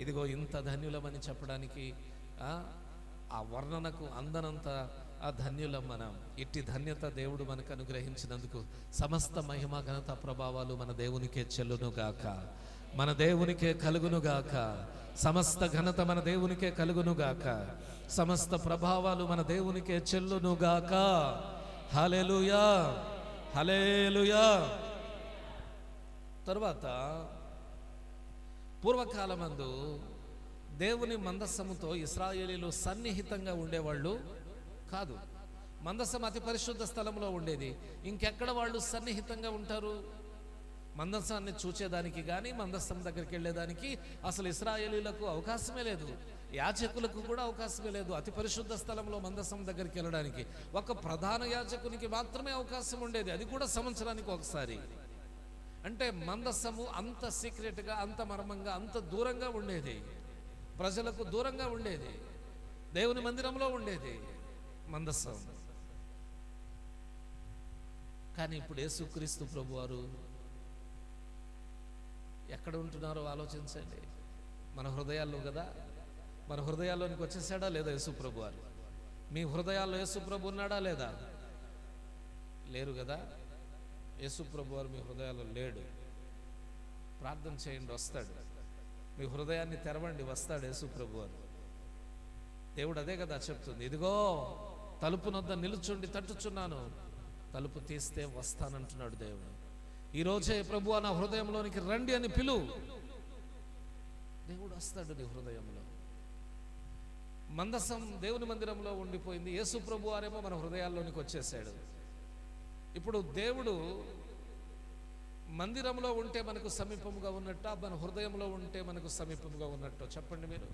ఇదిగో ఇంత ధన్యులమని చెప్పడానికి ఆ వర్ణనకు అందనంత ఆ ధన్యులం మనం. ఇట్టి ధన్యత దేవుడు మనకు అనుగ్రహించినందుకు సమస్త మహిమ, ఘనత, ప్రభావాలు మన దేవునికే చెల్లునుగాక, మన దేవునికే కలుగునుగాక. సమస్త ఘనత మన దేవునికే కలుగునుగాక, సమస్త ప్రభావాలు మన దేవునికే చెల్లునుగాక. హల్లెలూయా, హల్లెలూయా. తరువాత పూర్వకాలమందు దేవుని మందసముతో ఇశ్రాయేలీయులు సన్నిహితంగా ఉండేవాళ్ళు కాదు. మందసం అతి పరిశుద్ధ స్థలంలో ఉండేది. ఇంకెక్కడ వాళ్ళు సన్నిహితంగా ఉంటారు? మందసాన్ని చూచేదానికి కానీ, మందసం దగ్గరికి వెళ్ళేదానికి అసలు ఇశ్రాయేలీయులకు అవకాశమే లేదు. యాజకులకు కూడా అవకాశమే లేదు అతి పరిశుద్ధ స్థలంలో మందసం దగ్గరికి వెళ్ళడానికి. ఒక ప్రధాన యాజకునికి మాత్రమే అవకాశం ఉండేది, అది కూడా సంవత్సరానికి ఒకసారి. అంటే మందసము అంత సీక్రెట్గా, అంత మర్మంగా, అంత దూరంగా ఉండేది, ప్రజలకు దూరంగా ఉండేది. దేవుని మందిరంలో ఉండేది మందసం. కానీ ఇప్పుడు యేసుక్రీస్తు ప్రభువారు ఎక్కడ ఉంటున్నారో ఆలోచించండి. మన హృదయాల్లో కదా. మన హృదయాల్లోనికి వచ్చేసాడా లేదా యేసు ప్రభువారు? మీ హృదయాల్లో యేసు ప్రభు ఉన్నాడా లేదా? లేరు కదా. యేసు ప్రభువారు మీ హృదయాల్లో లేడు. ప్రార్థన చేయండి, వస్తాడు. మీ హృదయాన్ని తెరవండి, వస్తాడు యేసు ప్రభువారు. దేవుడు అదే కదా చెప్తుంది, ఇదిగో తలుపునొద్ద నిలుచుండి తట్టుచున్నాను, తలుపు తీస్తే వస్తానంటున్నాడు దేవుడు. ఈరోజే ప్రభువా నా హృదయంలోనికి రండి అని పిలు. దేవుడు వస్తాడు నీ హృదయంలో. మందసం దేవుని మందిరంలో ఉండిపోయింది, యేసు ప్రభువారేమో మన హృదయాల్లోనికి వచ్చేసాడు. ఇప్పుడు దేవుడు మందిరంలో ఉంటే మనకు సమీపముగా ఉన్నట్టు, మన హృదయంలో ఉంటే మనకు సమీపముగా ఉన్నట్టు చెప్పండి మీరు.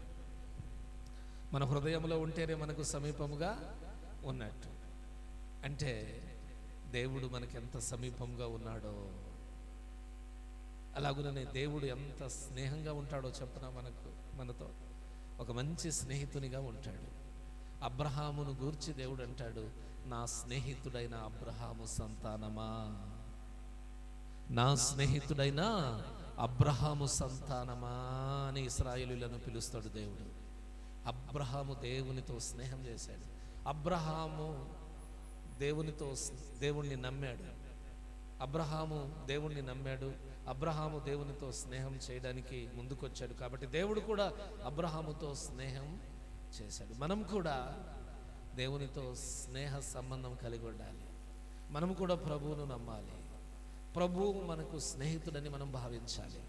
మన హృదయంలో ఉంటేనే మనకు సమీపముగా ఉన్నట్టు. అంటే దేవుడు మనకి ఎంత సమీపంగా ఉన్నాడో, అలాగుననే దేవుడు ఎంత స్నేహంగా ఉంటాడో చెప్పనా మనతో ఒక మంచి స్నేహితునిగా ఉంటాడు. అబ్రహామును గూర్చి దేవుడు అంటాడు, నా స్నేహితుడైన అబ్రహాము సంతానమా, నా స్నేహితుడైన అబ్రహాము సంతానమా అని ఇశ్రాయేలీయులను పిలుస్తాడు దేవుడు. అబ్రహాము దేవునితో స్నేహం చేశాడు. అబ్రహాము దేవుణ్ణి నమ్మాడు. అబ్రహాము దేవుణ్ణి నమ్మాడు. అబ్రహాము దేవునితో స్నేహం చేయడానికి ముందుకొచ్చాడు. కాబట్టి దేవుడు కూడా అబ్రహాముతో స్నేహం చేశాడు. మనం కూడా దేవునితో స్నేహ సంబంధం కలిగి ఉండాలి. మనం కూడా ప్రభువును నమ్మాలి. ప్రభువు మనకు స్నేహితుడని మనం భావించాలి.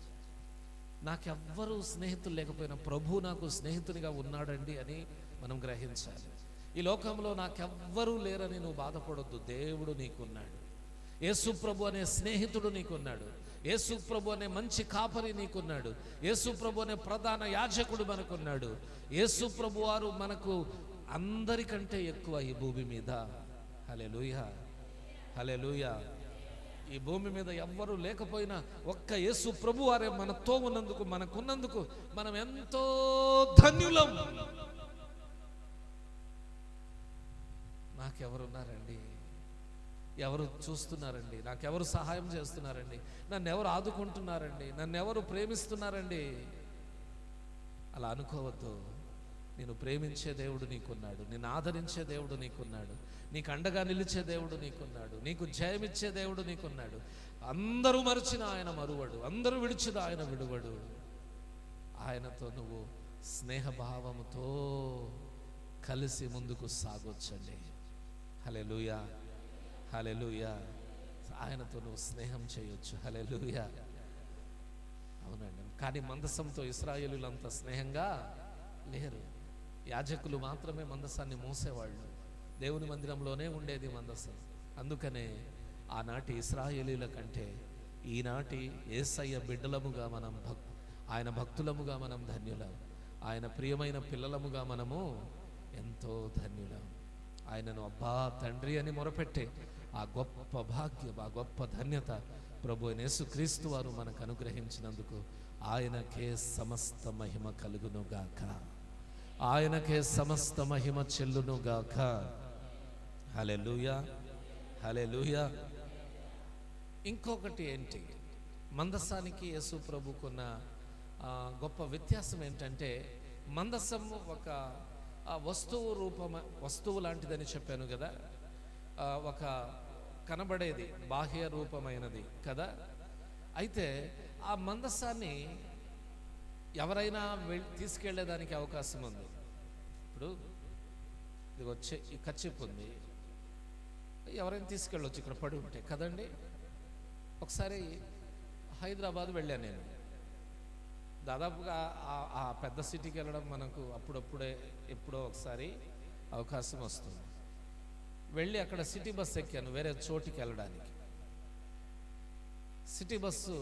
నాకెవ్వరూ స్నేహితులు లేకపోయినా ప్రభు నాకు స్నేహితునిగా ఉన్నాడండి అని మనం గ్రహించాలి. ఈ లోకంలో నాకెవ్వరూ లేరని నువ్వు బాధపడొద్దు. దేవుడు నీకున్నాడు. యేసు ప్రభు అనే స్నేహితుడు నీకున్నాడు. యేసు ప్రభు అనే మంచి కాపరి నీకున్నాడు. యేసు ప్రభు అనే ప్రధాన యాజకుడు మనకున్నాడు. యేసు ప్రభు వారు మనకు అందరికంటే ఎక్కువ ఈ భూమి మీద. హల్లెలూయా, హల్లెలూయా. ఈ భూమి మీద ఎవ్వరూ లేకపోయినా ఒక్క యేసు ప్రభు వారే మనతో ఉన్నందుకు, మనకున్నందుకు మనం ఎంతో ధన్యులం. నాకెవరున్నారండి? ఎవరు చూస్తున్నారండి? నాకెవరు సహాయం చేస్తున్నారండి? నన్ను ఎవరు ఆదుకుంటున్నారండి? నన్ను ఎవరు ప్రేమిస్తున్నారండి? అలా అనుకోవద్దు. నేను ప్రేమించే దేవుడు నీకున్నాడు, నిన్ను ఆదరించే దేవుడు నీకున్నాడు, నీకు అండగా నిలిచే దేవుడు నీకున్నాడు, నీకు జయమిచ్చే దేవుడు నీకున్నాడు. అందరూ మరిచిన ఆయన మరువడు, అందరూ విడిచిన ఆయన విడువడు. ఆయనతో నువ్వు స్నేహభావముతో కలిసి ముందుకు సాగొచ్చండి. హల్లెలూయా, హల్లెలూయా. ఆయనతో నువ్వు స్నేహం చేయొచ్చు. హల్లెలూయా. అవునండి. కానీ మందసంతో ఇశ్రాయేలీయులంత స్నేహంగా లేరు. యాజకులు మాత్రమే మందసాన్ని మోసేవాళ్ళు. దేవుని మందిరంలోనే ఉండేది మందసం. అందుకనే ఆనాటి ఇశ్రాయేలీయుల కంటే ఈనాటి యేసయ్య బిడ్డలముగా మనం ఆయన భక్తులముగా మనం ధన్యులం. ఆయన ప్రియమైన పిల్లలముగా మనము ఎంతో ధన్యులం. ఆయనను అబ్బా తండ్రి అని మొరపెట్టే ఆ గొప్ప భాగ్యం, ఆ గొప్ప ధన్యత ప్రభు యేసుక్రీస్తు వారు మనకు అనుగ్రహించినందుకు ఆయనకే సమస్త మహిమ కలుగునుగాక. ఆయనకే సమస్త మహిమ చెల్లునుగాక. హల్లెలూయా, హల్లెలూయా. ఇంకొకటి ఏంటి, మందసానికి యేసు ప్రభుకున్న గొప్ప వ్యత్యాసం ఏంటంటే, మందసం ఒక వస్తువు లాంటిదని చెప్పాను కదా, ఒక కనబడేది బాహ్య రూపమైనది కదా. అయితే ఆ మందసాన్ని ఎవరైనా తీసుకెళ్లేదానికి అవకాశం ఉంది. ఇప్పుడు ఇది వచ్చే ఈ కచ్చిప్ ఉంది, ఎవరైనా తీసుకెళ్ళొచ్చు ఇక్కడ పడి ఉంటే కదండి. ఒకసారి హైదరాబాద్ వెళ్ళాను నేను. దాదాపుగా ఆ పెద్ద సిటీకి వెళ్ళడం మనకు అప్పుడప్పుడే ఎప్పుడో ఒకసారి అవకాశం వస్తుంది. వెళ్ళి అక్కడ సిటీ బస్సు ఎక్కాను వేరే చోటికి వెళ్ళడానికి. సిటీ బస్సు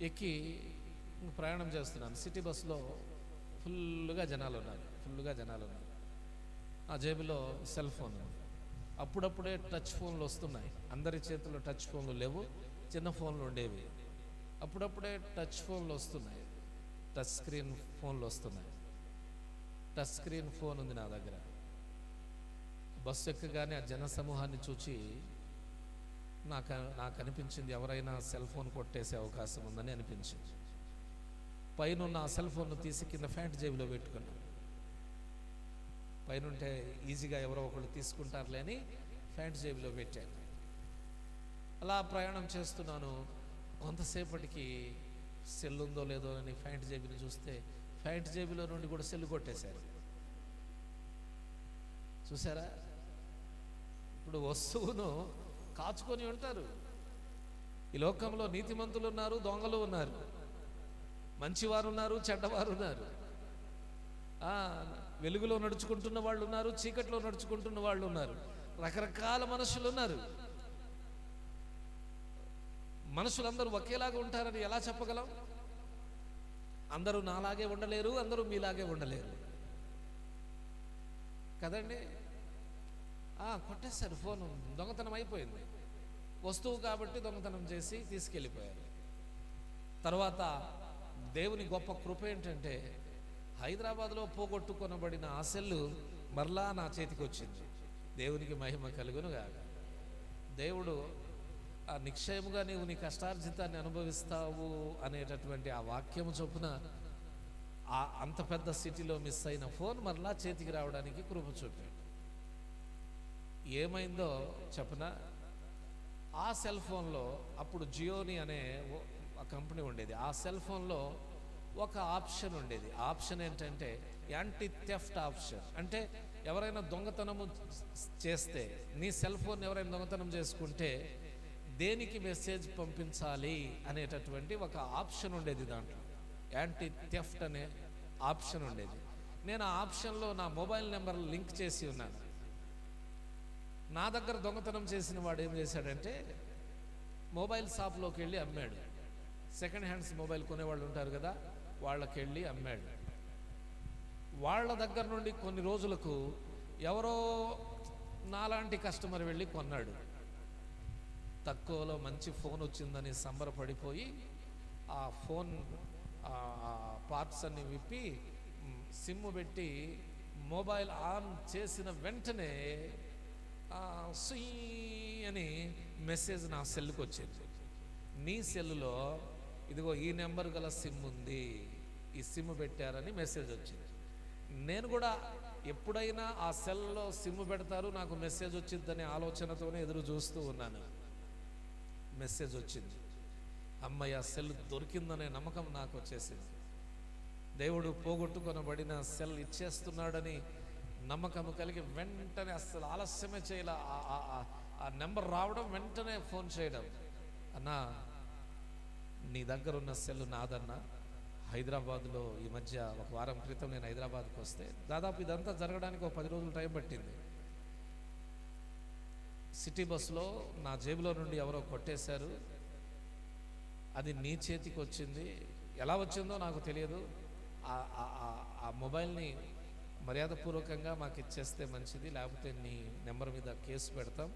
ఎక్కి ప్రయాణం చేస్తున్నాను. సిటీ బస్సులో ఫుల్గా జనాలు ఉన్నారు. ఆ జేబులో సెల్ ఫోన్ ఉంది. అప్పుడప్పుడే టచ్ ఫోన్లు వస్తున్నాయి. అందరి చేతుల్లో టచ్ ఫోన్లు లేవు, చిన్న ఫోన్లు ఉండేవి. అప్పుడప్పుడే టచ్ ఫోన్లు వస్తున్నాయి, టచ్ స్క్రీన్ ఫోన్లు వస్తున్నాయి. టచ్ స్క్రీన్ ఫోన్ ఉంది నా దగ్గర. బస్సు ఎక్కగానే ఆ జన సమూహాన్ని చూచి నాకు అనిపించింది, ఎవరైనా సెల్ ఫోన్ కొట్టేసే అవకాశం ఉందని అనిపించింది. పైన ఉన్న ఆ సెల్ ఫోన్ను తీసి కింద ప్యాంట్ జేబులో పెట్టుకున్నాను. పైన ఉంటే ఈజీగా ఎవరో ఒకళ్ళు తీసుకుంటారులే అని ప్యాంట్ జేబులో పెట్టాను. అలా ప్రయాణం చేస్తున్నాను. కొంతసేపటికి సెల్ ఉందో లేదో అని ప్యాంట్ జేబుని చూస్తే ప్యాంట్ జేబులో నుండి కూడా సెల్ కొట్టేశారు. చూసారా? ఇప్పుడు వస్తువును కాచుకొని ఉంటారు. ఈ లోకంలో నీతిమంతులు ఉన్నారు, దొంగలు ఉన్నారు, మంచివారు ఉన్నారు, చెడ్డవారు ఉన్నారు. వెలుగులో నడుచుకుంటున్న వాళ్ళు ఉన్నారు, చీకట్లో నడుచుకుంటున్న వాళ్ళు ఉన్నారు. రకరకాల మనుషులు ఉన్నారు. మనుషులందరూ ఒకేలాగా ఉంటారని ఎలా చెప్పగలం? అందరూ నాలాగే ఉండలేరు, అందరూ మీలాగే ఉండలేరు కదండి. కొట్టేశారు ఫోన్. దొంగతనం అయిపోయింది. వస్తువు కాబట్టి దొంగతనం చేసి తీసుకెళ్ళిపోయారు. తర్వాత దేవుని గొప్ప కృప ఏంటంటే, హైదరాబాద్లో పోగొట్టుకొనబడిన ఆ సెల్లు మరలా నా చేతికి వచ్చింది. దేవునికి మహిమ కలుగునుగా. దేవుడు ఆ నిక్షయముగా నీవు నీ కష్టార్జితాన్ని అనుభవిస్తావు అనేటటువంటి ఆ వాక్యము చొప్పున అంత పెద్ద సిటీలో మిస్ అయిన ఫోన్ మరలా చేతికి రావడానికి కృప చూపాడు. ఏమైందో చెప్పనా? ఆ సెల్ ఫోన్లో అప్పుడు జియోని అనే కంపెనీ ఉండేది. ఆ సెల్ ఫోన్లో ఒక ఆప్షన్ ఉండేది. ఆప్షన్ ఏంటంటే యాంటీ థెఫ్ట్ ఆప్షన్. అంటే ఎవరైనా దొంగతనము చేస్తే, నీ సెల్ ఫోన్ ఎవరైనా దొంగతనం చేసుకుంటే దేనికి మెసేజ్ పంపించాలి అనేటటువంటి ఒక ఆప్షన్ ఉండేది. దాంట్లో యాంటీ థెఫ్ట్ అనే ఆప్షన్ ఉండేది. నేను ఆ ఆప్షన్లో నా మొబైల్ నెంబర్ లింక్ చేసి ఉన్నాను. నా దగ్గర దొంగతనం చేసిన వాడు ఏం చేశాడంటే, మొబైల్ షాప్లోకి వెళ్ళి అమ్మాడు. సెకండ్ హ్యాండ్స్ మొబైల్ కొనేవాళ్ళు ఉంటారు కదా, వాళ్ళకి వెళ్ళి అమ్మాడు. వాళ్ళ దగ్గర నుండి కొన్ని రోజులకు ఎవరో నాలాంటి కస్టమర్ వెళ్ళి కొన్నాడు. తక్కువలో మంచి ఫోన్ వచ్చిందని సంబరపడిపోయి ఆ ఫోన్ పార్ట్స్ అన్ని విప్పి సిమ్ పెట్టి మొబైల్ ఆన్ చేసిన వెంటనే సుయ్ అని మెసేజ్ నా సెల్లుకి వచ్చింది. నీ సెల్లులో ఇదిగో ఈ నెంబర్ గల సిమ్ ఉంది, ఈ సిమ్ పెట్టారని మెసేజ్ వచ్చింది. నేను కూడా ఎప్పుడైనా ఆ సెల్లో సిమ్ పెడతారు, నాకు మెసేజ్ వచ్చిందనే ఆలోచనతోనే ఎదురు చూస్తూ ఉన్నాను. మెసేజ్ వచ్చింది. అమ్మయ్య, సెల్ దొరికిందనే నమ్మకం నాకు వచ్చేసింది. దేవుడు పోగొట్టుకొనబడిన సెల్ ఇచ్చేస్తున్నాడని నమ్మకం కలిగి వెంటనే అస్సలు ఆలస్యమే చేయాల. ఆ నెంబర్ రావడం, వెంటనే ఫోన్ చేయడం. అన్నా, నీ దగ్గర ఉన్న సెల్ నాదన్నా. హైదరాబాద్లో ఈ మధ్య ఒక వారం క్రితం నేను హైదరాబాద్కి వస్తే, దాదాపు ఇదంతా జరగడానికి ఒక 10 రోజులు టైం పట్టింది. సిటీ బస్సులో నా జేబులో నుండి ఎవరో కొట్టేశారు. అది నీ చేతికి వచ్చింది. ఎలా వచ్చిందో నాకు తెలియదు. ఆ మొబైల్ని మర్యాదపూర్వకంగా మాకు ఇచ్చేస్తే మంచిది, లేకపోతే నీ నెంబర్ మీద కేసు పెడతాం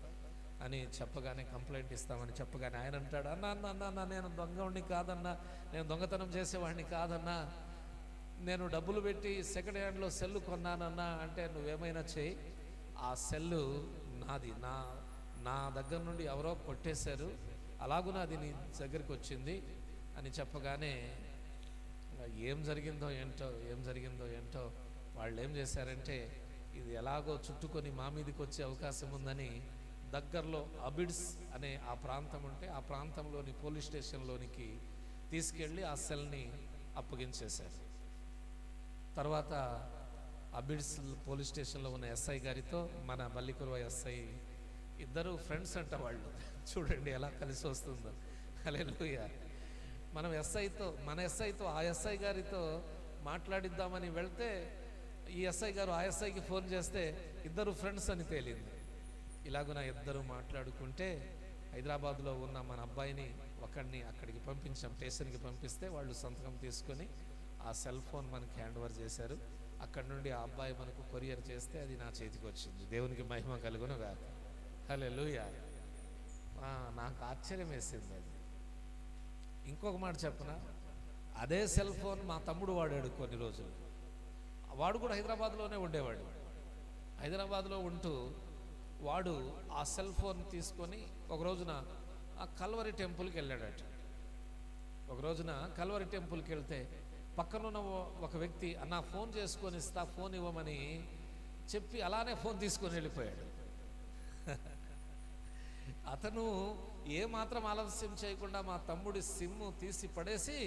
అని చెప్పగానే, కంప్లైంట్ ఇస్తామని చెప్పగానే ఆయన అంటాడు, అన్నా నేను దొంగవాడిని కాదన్నా, నేను దొంగతనం చేసేవాడిని కాదన్నా, నేను డబ్బులు పెట్టి సెకండ్ హ్యాండ్లో సెల్లు కొన్నానన్నా. అంటే నువ్వేమైనా చేయి, ఆ సెల్లు నాది, నా దగ్గర నుండి ఎవరో కొట్టేశారు, అలాగున అది నీ దగ్గరికి వచ్చింది అని చెప్పగానే ఏం జరిగిందో ఏంటో వాళ్ళు ఏం చేశారంటే, ఇది ఎలాగో చుట్టుకొని మా మీదకి వచ్చే అవకాశం ఉందని దగ్గరలో అబిడ్స్ అనే ఆ ప్రాంతం ఉంటే ఆ ప్రాంతంలోని పోలీస్ స్టేషన్లోనికి తీసుకెళ్ళి ఆ సెల్ని అప్పగించేశారు. తర్వాత అబిడ్స్ పోలీస్ స్టేషన్లో ఉన్న ఎస్ఐ గారితో మన మల్లికురువ ఎస్ఐ ఇద్దరు ఫ్రెండ్స్ అంట వాళ్ళు. చూడండి ఎలా కలిసి వస్తుందో. హల్లెలూయా. మన ఎస్ఐతో ఆ ఎస్ఐ గారితో మాట్లాడిద్దామని వెళ్తే, ఈ ఎస్ఐ గారు ఆ ఎస్ఐకి ఫోన్ చేస్తే ఇద్దరు ఫ్రెండ్స్ అని తేలింది. ఇలాగున ఇద్దరు మాట్లాడుకుంటే హైదరాబాద్లో ఉన్న మన అబ్బాయిని ఒకడిని అక్కడికి పంపించాం, స్టేషన్కి పంపిస్తే వాళ్ళు సంతకం తీసుకొని ఆ సెల్ ఫోన్ మనకి హ్యాండ్ ఓవర్ చేశారు. అక్కడి నుండి ఆ అబ్బాయి మనకు కొరియర్ చేస్తే అది నా చేతికి వచ్చింది. దేవునికి మహిమ కలుగును గాక. హల్లెలూయా. నాకు ఆశ్చర్యం వేసింది అది. ఇంకొక మాట చెప్పనా, అదే సెల్ ఫోన్ మా తమ్ముడు వాడాడు కొన్ని రోజులు. వాడు కూడా హైదరాబాద్లోనే ఉండేవాడు. హైదరాబాద్లో ఉంటూ వాడు ఆ సెల్ ఫోన్ తీసుకొని ఒక రోజున ఆ కల్వరి టెంపుల్కి వెళ్ళాడట. ఒక రోజున కల్వరి టెంపుల్కి వెళ్తే పక్కనున్న ఒక వ్యక్తి, అన్న ఫోన్ చేసుకొని ఇస్తా, ఫోన్ ఇవ్వమని చెప్పి అలానే ఫోన్ తీసుకొని వెళ్ళిపోయాడు. అతను ఏమాత్రం ఆలస్యం చేయకుండా మా తమ్ముడి సిమ్ తీసి పడేసి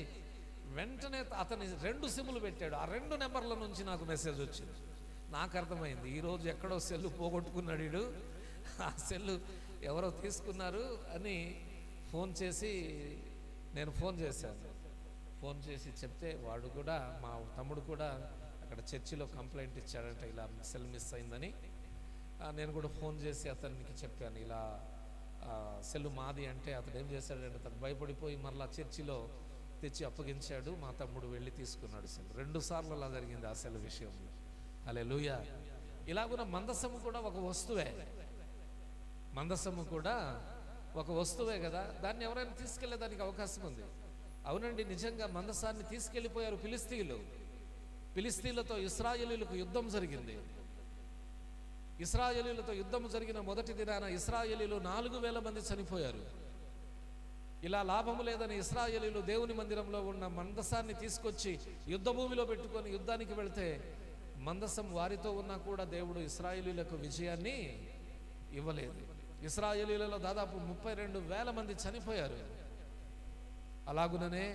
వెంటనే అతని 2 సిమ్ములు పెట్టాడు. ఆ 2 నెంబర్ల నుంచి నాకు మెసేజ్ వచ్చింది. నాకు అర్థమైంది, ఈరోజు ఎక్కడో సెల్లు పోగొట్టుకున్నాడు వీడు, ఆ సెల్లు ఎవరో తీసుకున్నారు అని ఫోన్ చేసి నేను ఫోన్ చేశాను. ఫోన్ చేసి చెప్తే వాడు కూడా, మా తమ్ముడు కూడా అక్కడ చర్చిలో కంప్లైంట్ ఇచ్చాడంట, ఇలా సెల్ మిస్ అయిందని. నేను కూడా ఫోన్ చేసి అతనికి చెప్పాను, ఇలా సెల్ మాది అంటే అతను ఏం చేశాడంటే అతను భయపడిపోయి మరలా చర్చిలో తెచ్చి అప్పగించాడు. మా తమ్ముడు వెళ్ళి తీసుకున్నాడు సెల్. 2 సార్లు అలా జరిగింది ఆ సెల్ విషయంలో. హల్లెలూయా. ఇలాగున మందసము కూడా ఒక వస్తువే. మందసము కూడా ఒక వస్తువే కదా, దాన్ని ఎవరైనా తీసుకెళ్లేదానికి అవకాశం ఉంది. అవునండి, నిజంగా మందసాన్ని తీసుకెళ్లిపోయారు ఫిలిస్తీన్లతో ఇశ్రాయేలీయులకు యుద్ధం జరిగింది. ఇశ్రాయేలీయులతో యుద్ధం జరిగిన మొదటి దినాన ఇశ్రాయేలీయులు 4,000 మంది చనిపోయారు. ఇలా లాభము లేదని ఇశ్రాయేలీయులు దేవుని మందిరంలో ఉన్న మందసాన్ని తీసుకొచ్చి యుద్ధ భూమిలో పెట్టుకొని యుద్ధానికి వెళ్తే, మందసం వారితో ఉన్నా కూడా దేవుడు ఇశ్రాయేలీయులకు విజయాన్ని ఇవ్వలేదు. ఇశ్రాయేలీయులలో దాదాపు 32,000 మంది చనిపోయారు. అలాగుననే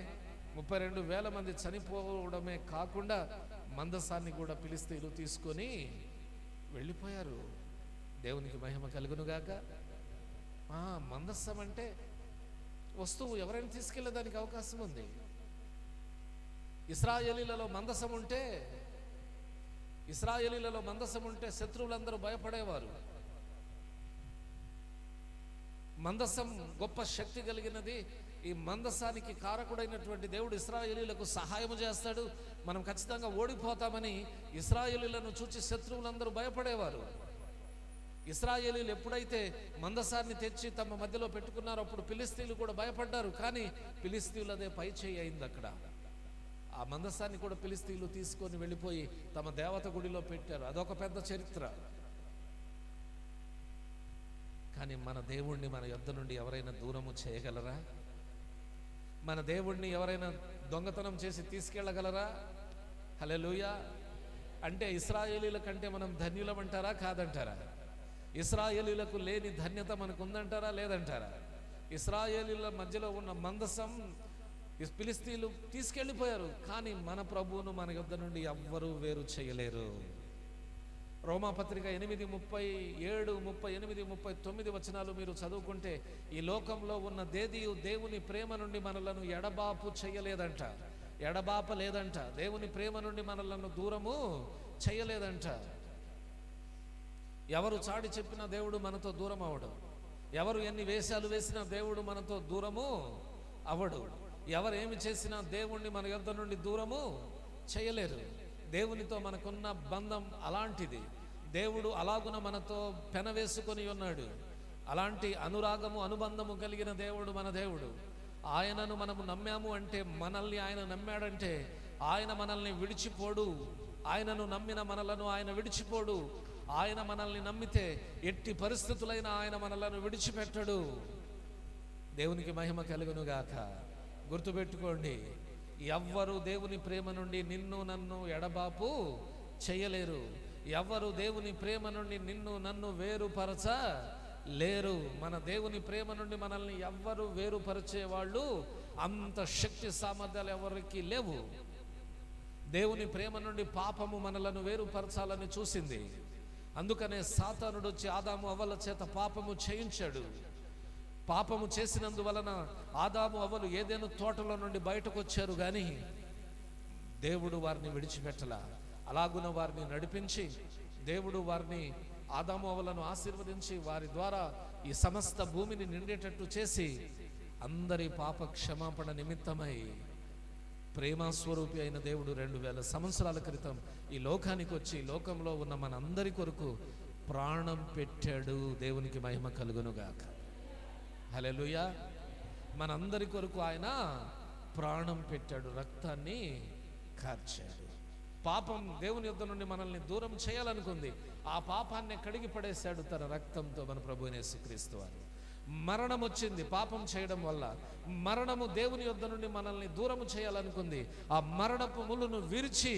32,000 మంది చనిపోవడమే కాకుండా మందసాన్ని కూడా ఫిలిస్తీయులు తీసుకొని వెళ్ళిపోయారు. దేవునికి మహిమ కలుగునుగాక. మందస్సం అంటే వస్తువు, ఎవరైనా తీసుకెళ్లేదానికి అవకాశం ఉంది. ఇశ్రాయేలీలలో మందసం ఉంటే శత్రువులందరూ భయపడేవారు. మందసం గొప్ప శక్తి కలిగినది. ఈ మందసానికి కారకుడైనటువంటి దేవుడు ఇశ్రాయేలీయులకు సహాయం చేస్తాడు. మనం ఖచ్చితంగా ఓడిపోతామని ఇశ్రాయేలీయులను చూచి శత్రువులందరూ భయపడేవారు. ఇశ్రాయేలీలు ఎప్పుడైతే మందసాన్ని తెచ్చి తమ మధ్యలో పెట్టుకున్నారో అప్పుడు ఫిలిస్తీన్లు కూడా భయపడ్డారు. కానీ ఫిలిస్తీన్లు అదే పై చేయి అయింది. అక్కడ ఆ మందసాన్ని కూడా ఫిలిస్తీన్లు తీసుకొని వెళ్ళిపోయి తమ దేవత గుడిలో పెట్టారు. అదొక పెద్ద చరిత్ర. కానీ మన దేవుణ్ణి మన యొద్ద నుండి ఎవరైనా దూరము చేయగలరా? మన దేవుణ్ణి ఎవరైనా దొంగతనం చేసి తీసుకెళ్ళగలరా? హల్లెలూయా. అంటే ఇశ్రాయేలీల కంటే మనం ధన్యులమంటారా కాదంటారా? ఇశ్రాయేలీలకు లేని ధన్యత మనకు ఉందంటారా లేదంటారా? ఇశ్రాయేలీల మధ్యలో ఉన్న మందసం ఫిలిస్తీన్లు తీసుకెళ్ళిపోయారు. కానీ మన ప్రభువును మన యొద్ద నుండి ఎవ్వరూ వేరు చేయలేరు. రోమాపత్రిక 8:37, 38, 39 వచనాలు మీరు చదువుకుంటే ఈ లోకంలో ఉన్న దేవుని ప్రేమ నుండి మనలను ఎడబాపు చేయలేదంట, ఎడబాపలేదంట. దేవుని ప్రేమ నుండి మనలను దూరము చేయలేదంట. ఎవరు చాడి చెప్పినా దేవుడు మనతో దూరం అవడు. ఎవరు ఎన్ని వేషాలు వేసినా దేవుడు మనతో దూరము అవడు. ఎవరు ఏమి చేసినా దేవుణ్ణి మన యొద్ద నుండి దూరము చేయలేరు. దేవునితో మనకున్న బంధం అలాంటిది. దేవుడు అలాగున మనతో పెనవేసుకొని ఉన్నాడు. అలాంటి అనురాగము అనుబంధము కలిగిన దేవుడు మన దేవుడు. ఆయనను మనము నమ్మాము అంటే, మనల్ని ఆయన నమ్మాడంటే ఆయన మనల్ని విడిచిపోడు. ఆయనను నమ్మిన మనలను ఆయన విడిచిపోడు. ఆయన మనల్ని నమ్మితే ఎట్టి పరిస్థితులైన ఆయన మనలను విడిచిపెట్టడు. దేవునికి మహిమ కలుగును గాక. గుర్తుపెట్టుకోండి, ఎవ్వరు దేవుని ప్రేమ నుండి నిన్ను నన్ను ఎడబాపు చేయలేరు. ఎవ్వరు దేవుని ప్రేమ నుండి నిన్ను నన్ను వేరుపరచ లేరు. మన దేవుని ప్రేమ నుండి మనల్ని ఎవ్వరు వేరుపరిచే వాళ్ళు అంత శక్తి సామర్థ్యాలు ఎవరికి లేవు. దేవుని ప్రేమ నుండి పాపము మనలను వేరుపరచాలని చూసింది. అందుకనే సాతానుడు వచ్చి ఆదాము అవ్వల చేత పాపము చేయించాడు. పాపము చేసినందువలన ఆదాము అవ్వలు ఏదైనా తోటలో నుండి బయటకు వచ్చారు, కానీ దేవుడు వారిని విడిచిపెట్టలా. అలాగున వారిని నడిపించి దేవుడు వారిని ఆదాము అవ్వలను ఆశీర్వదించి వారి ద్వారా ఈ సమస్త భూమిని నిండేటట్టు చేసి అందరి పాప క్షమాపణ నిమిత్తమై ప్రేమస్వరూపి అయిన దేవుడు 2000 సంవత్సరాల క్రితం ఈ లోకానికి వచ్చి లోకంలో ఉన్న మనందరి కొరకు ప్రాణం పెట్టాడు. దేవునికి మహిమ కలుగునుగాక. హల్లెలూయా. మనందరి కొరకు ఆయన ప్రాణం పెట్టాడు, రక్తాన్ని కార్చాడు. పాపం దేవుని యొద్ద నుండి మనల్ని దూరం చేయాలనుకుంది. ఆ పాపాన్ని కడిగి పడేశాడు తన రక్తంతో మన ప్రభువైన యేసుక్రీస్తు వారు. మరణం వచ్చింది పాపం చేయడం వల్ల. మరణము దేవుని యొద్ద నుండి మనల్ని దూరం చేయాలనుకుంది. ఆ మరణపు ములును విరిచి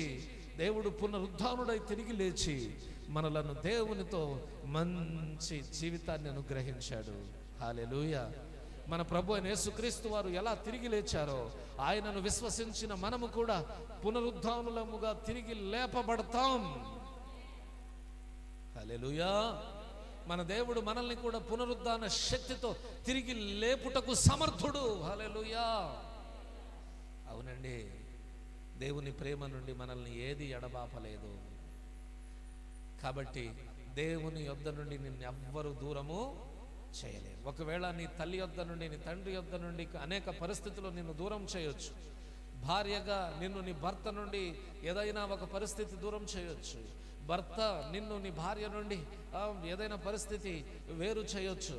దేవుడు పునరుద్ధానుడై తిరిగి లేచి మనలను దేవునితో మంచి జీవితాన్ని అనుగ్రహించాడు. హల్లెలూయా. మన ప్రభు అయిన యేసుక్రీస్తు వారు ఎలా తిరిగి లేచారో ఆయనను విశ్వసించిన మనము కూడా పునరుద్ధానులముగా తిరిగి లేపబడతాం. హల్లెలూయా. మన దేవుడు మనల్ని కూడా పునరుద్ధాన శక్తితో తిరిగి లేపుటకు సమర్థుడు. హల్లెలూయా. అవునండి, దేవుని ప్రేమ నుండి మనల్ని ఏది ఎడబాపలేదు. కాబట్టి దేవుని యొద్ద నుండి నిన్ను ఎవ్వరు దూరము చేయలేరు. ఒకవేళ నీ తల్లి యొద్ద నుండి నీ తండ్రి యొద్ద నుండి అనేక పరిస్థితుల్లో నిన్ను దూరం చేయొచ్చు. భార్యగా నిన్ను నీ భర్త నుండి ఏదైనా ఒక పరిస్థితి దూరం చేయొచ్చు. భర్త నిన్ను నీ భార్య నుండి ఏదైనా పరిస్థితి వేరు చేయొచ్చు.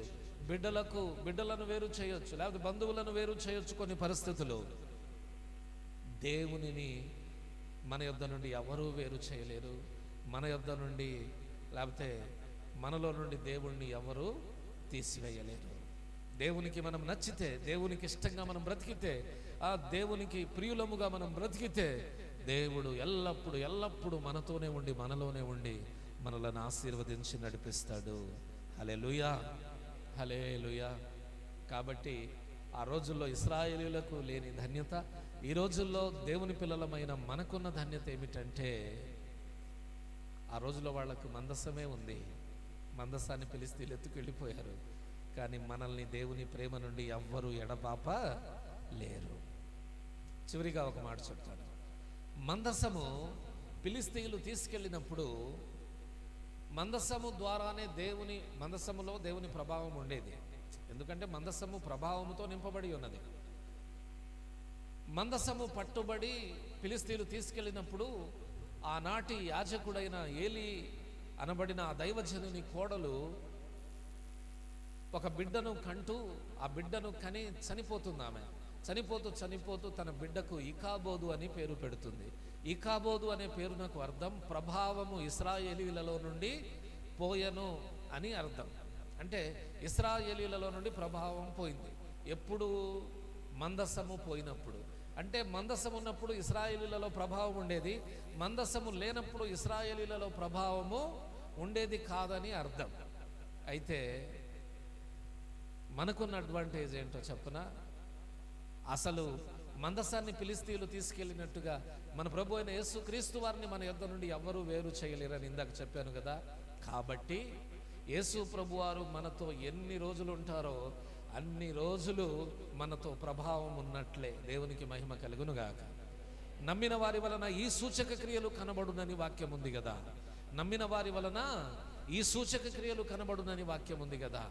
బిడ్డలను వేరు చేయొచ్చు, లేకపోతే బంధువులను వేరు చేయొచ్చు. కొన్ని పరిస్థితులు దేవునిని మన యొద్ద నుండి ఎవరూ వేరు చేయలేరు. మన యొద్ద నుండి లేకపోతే మనలో నుండి దేవుణ్ణి ఎవరు తీసివేయలేరు. దేవునికి మనం నచ్చితే, దేవునికి ఇష్టంగా మనం బ్రతికితే, ఆ దేవునికి ప్రియులముగా మనం బ్రతికితే దేవుడు ఎల్లప్పుడూ మనతోనే ఉండి మనలోనే ఉండి మనలను ఆశీర్వదించి నడిపిస్తాడు. హల్లెలూయా, హల్లెలూయా. కాబట్టి ఆ రోజుల్లో ఇశ్రాయేలీయులకు లేని ధన్యత ఈ రోజుల్లో దేవుని పిల్లలమైన మనకున్న ధన్యత ఏమిటంటే, ఆ రోజుల్లో వాళ్ళకు మందసమే ఉంది. మందసాన్ని ఫిలిస్తీన్లు ఎత్తుకెళ్ళిపోయారు. కానీ మనల్ని దేవుని ప్రేమ నుండి ఎవ్వరూ ఎడబాప లేరు. చివరిగా ఒక మాట చెప్తాను. మందసము ఫిలిస్తీన్లు తీసుకెళ్ళినప్పుడు మందసము ద్వారానే మందసములో దేవుని ప్రభావం ఉండేది. ఎందుకంటే మందసము ప్రభావముతో నింపబడి ఉన్నది. మందసము పట్టుబడి ఫిలిస్తీన్లు తీసుకెళ్ళినప్పుడు ఆనాటి యాజకుడైన ఏలీ అనబడిన ఆ దైవజనుని కోడలు ఒక బిడ్డను కంటూ ఆ బిడ్డను కని చనిపోతుంది. ఆమె చనిపోతూ తన బిడ్డకు ఇకాబోదు అని పేరు పెడుతుంది. ఇకాబోదు అనే పేరునకు అర్థం ప్రభావము ఇశ్రాయేలీలలో నుండి పోయెను అని అర్థం. అంటే ఇశ్రాయేలీలలో నుండి ప్రభావం పోయింది. ఎప్పుడు? మందసము పోయినప్పుడు. అంటే మందసము ఉన్నప్పుడు ఇశ్రాయేలీలలో ప్రభావం ఉండేది, మందసము లేనప్పుడు ఇశ్రాయేలీలలో ప్రభావము ఉండేది కాదని అర్థం. అయితే మనకున్న అడ్వాంటేజ్ ఏంటో చెప్పనా? అసలు మందసాన్ని ఫిలిస్తీయులు తీసుకెళ్ళినట్టుగా మన ప్రభు అయిన యేసుక్రీస్తు వారిని మన యొద్ద నుండి ఎవ్వరూ వేరు చేయలేరని ఇందాక చెప్పాను కదా. కాబట్టి యేసు ప్రభు వారు మనతో ఎన్ని రోజులు ఉంటారో అన్ని రోజులు మనతో ప్రభావం ఉన్నట్లే. దేవునికి మహిమ కలుగును గాక. నమ్మిన వారి వలన ఈ సూచక క్రియలు కనబడునని వాక్యం ఉంది కదా. నమ్మిన వారి వలన ఈ సూచక క్రియలు కనబడునని వాక్యం ఉంది కదా.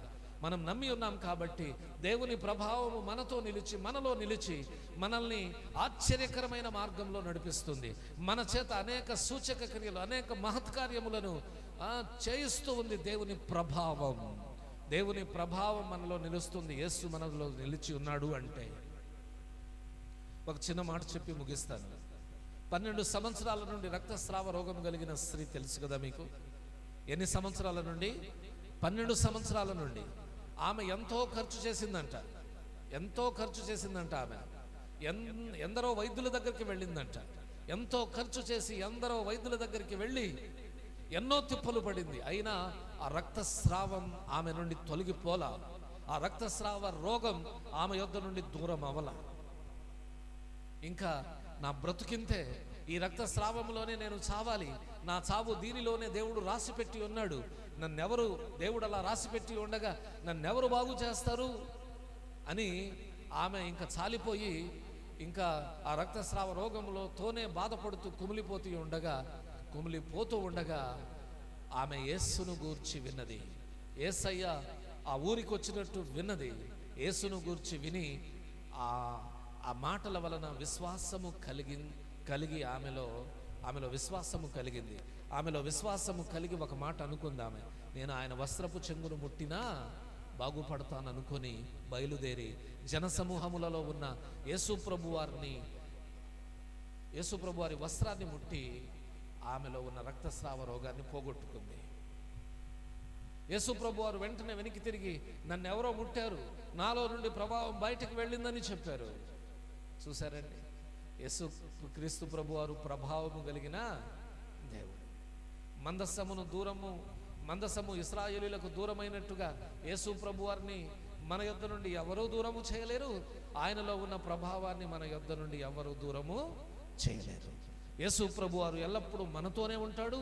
మనం నమ్మి ఉన్నాం కాబట్టి దేవుని ప్రభావము మనతో నిలిచి, మనలో నిలిచి మనల్ని ఆశ్చర్యకరమైన మార్గంలో నడిపిస్తుంది. మన చేత అనేక సూచక క్రియలు, అనేక మహత్కార్యములను చేయిస్తూ ఉంది దేవుని ప్రభావం. దేవుని ప్రభావం మనలో నిలుస్తుంది. యేసు మనలో నిలిచి ఉన్నాడు అంటే. ఒక చిన్న మాట చెప్పి ముగిస్తాను. 12 సంవత్సరాల నుండి రక్తస్రావ రోగం కలిగిన స్త్రీ తెలుసు కదా మీకు. ఎన్ని సంవత్సరాల నుండి? 12 సంవత్సరాల నుండి. ఆమె ఎంతో ఖర్చు చేసిందంట. ఆమె ఎందరో వైద్యుల దగ్గరికి వెళ్ళిందంట. ఎంతో ఖర్చు చేసి ఎందరో వైద్యుల దగ్గరికి వెళ్ళి ఎన్నో తిప్పలు పడింది. అయినా ఆ రక్తస్రావం ఆమె నుండి తొలగిపోలా. ఆ రక్తస్రావ రోగం ఆమె యొద్ద నుండి దూరం అవల. ఇంకా నా బ్రతుకింతే, ఈ రక్తస్రావంలోనే నేను చావాలి, నా చావు దీనిలోనే దేవుడు రాసిపెట్టి ఉన్నాడు, నన్నెవరు, దేవుడు అలా రాసిపెట్టి ఉండగా నన్నెవరు బాగు చేస్తారు అని ఆమె ఇంకా చాలిపోయి, ఇంకా ఆ రక్తస్రావ రోగంలోతోనే బాధపడుతూ కుమిలిపోతూ ఉండగా ఆమె యేసును గూర్చి విన్నది. యేసయ్య ఆ ఊరికి వచ్చినట్టు విన్నది. యేసును గూర్చి విని ఆ మాటల వలన విశ్వాసము కలిగి ఆమెలో విశ్వాసము కలిగింది. ఆమెలో విశ్వాసము కలిగి ఒక మాట అనుకుంది ఆమె, నేను ఆయన వస్త్రపు చెంగును ముట్టినా బాగుపడతాననుకొని బయలుదేరి జనసమూహములలో ఉన్న యేసుప్రభు వారి వస్త్రాన్ని ముట్టి ఆమెలో ఉన్న రక్తస్రావ రోగాన్ని పోగొట్టుకుంది. యేసుప్రభు వారు వెంటనే వెనక్కి తిరిగి, నన్ను ఎవరో ముట్టారు, నాలో నుండి ప్రభావం బయటకు వెళ్ళిందని చెప్పారు. చూసారండి, యేసు క్రీస్తు ప్రభు వారు ప్రభావము కలిగిన దేవుడు. మందసము ఇశ్రాయేలీయులకు దూరమైనట్టుగా యేసు ప్రభు వారిని మన యొద్ద నుండి ఎవరూ దూరము చేయలేరు. ఆయనలో ఉన్న ప్రభావాన్ని మన యొద్ద నుండి ఎవరూ దూరము చేయలేరు. యేసు ప్రభు వారు ఎల్లప్పుడూ మనతోనే ఉంటాడు.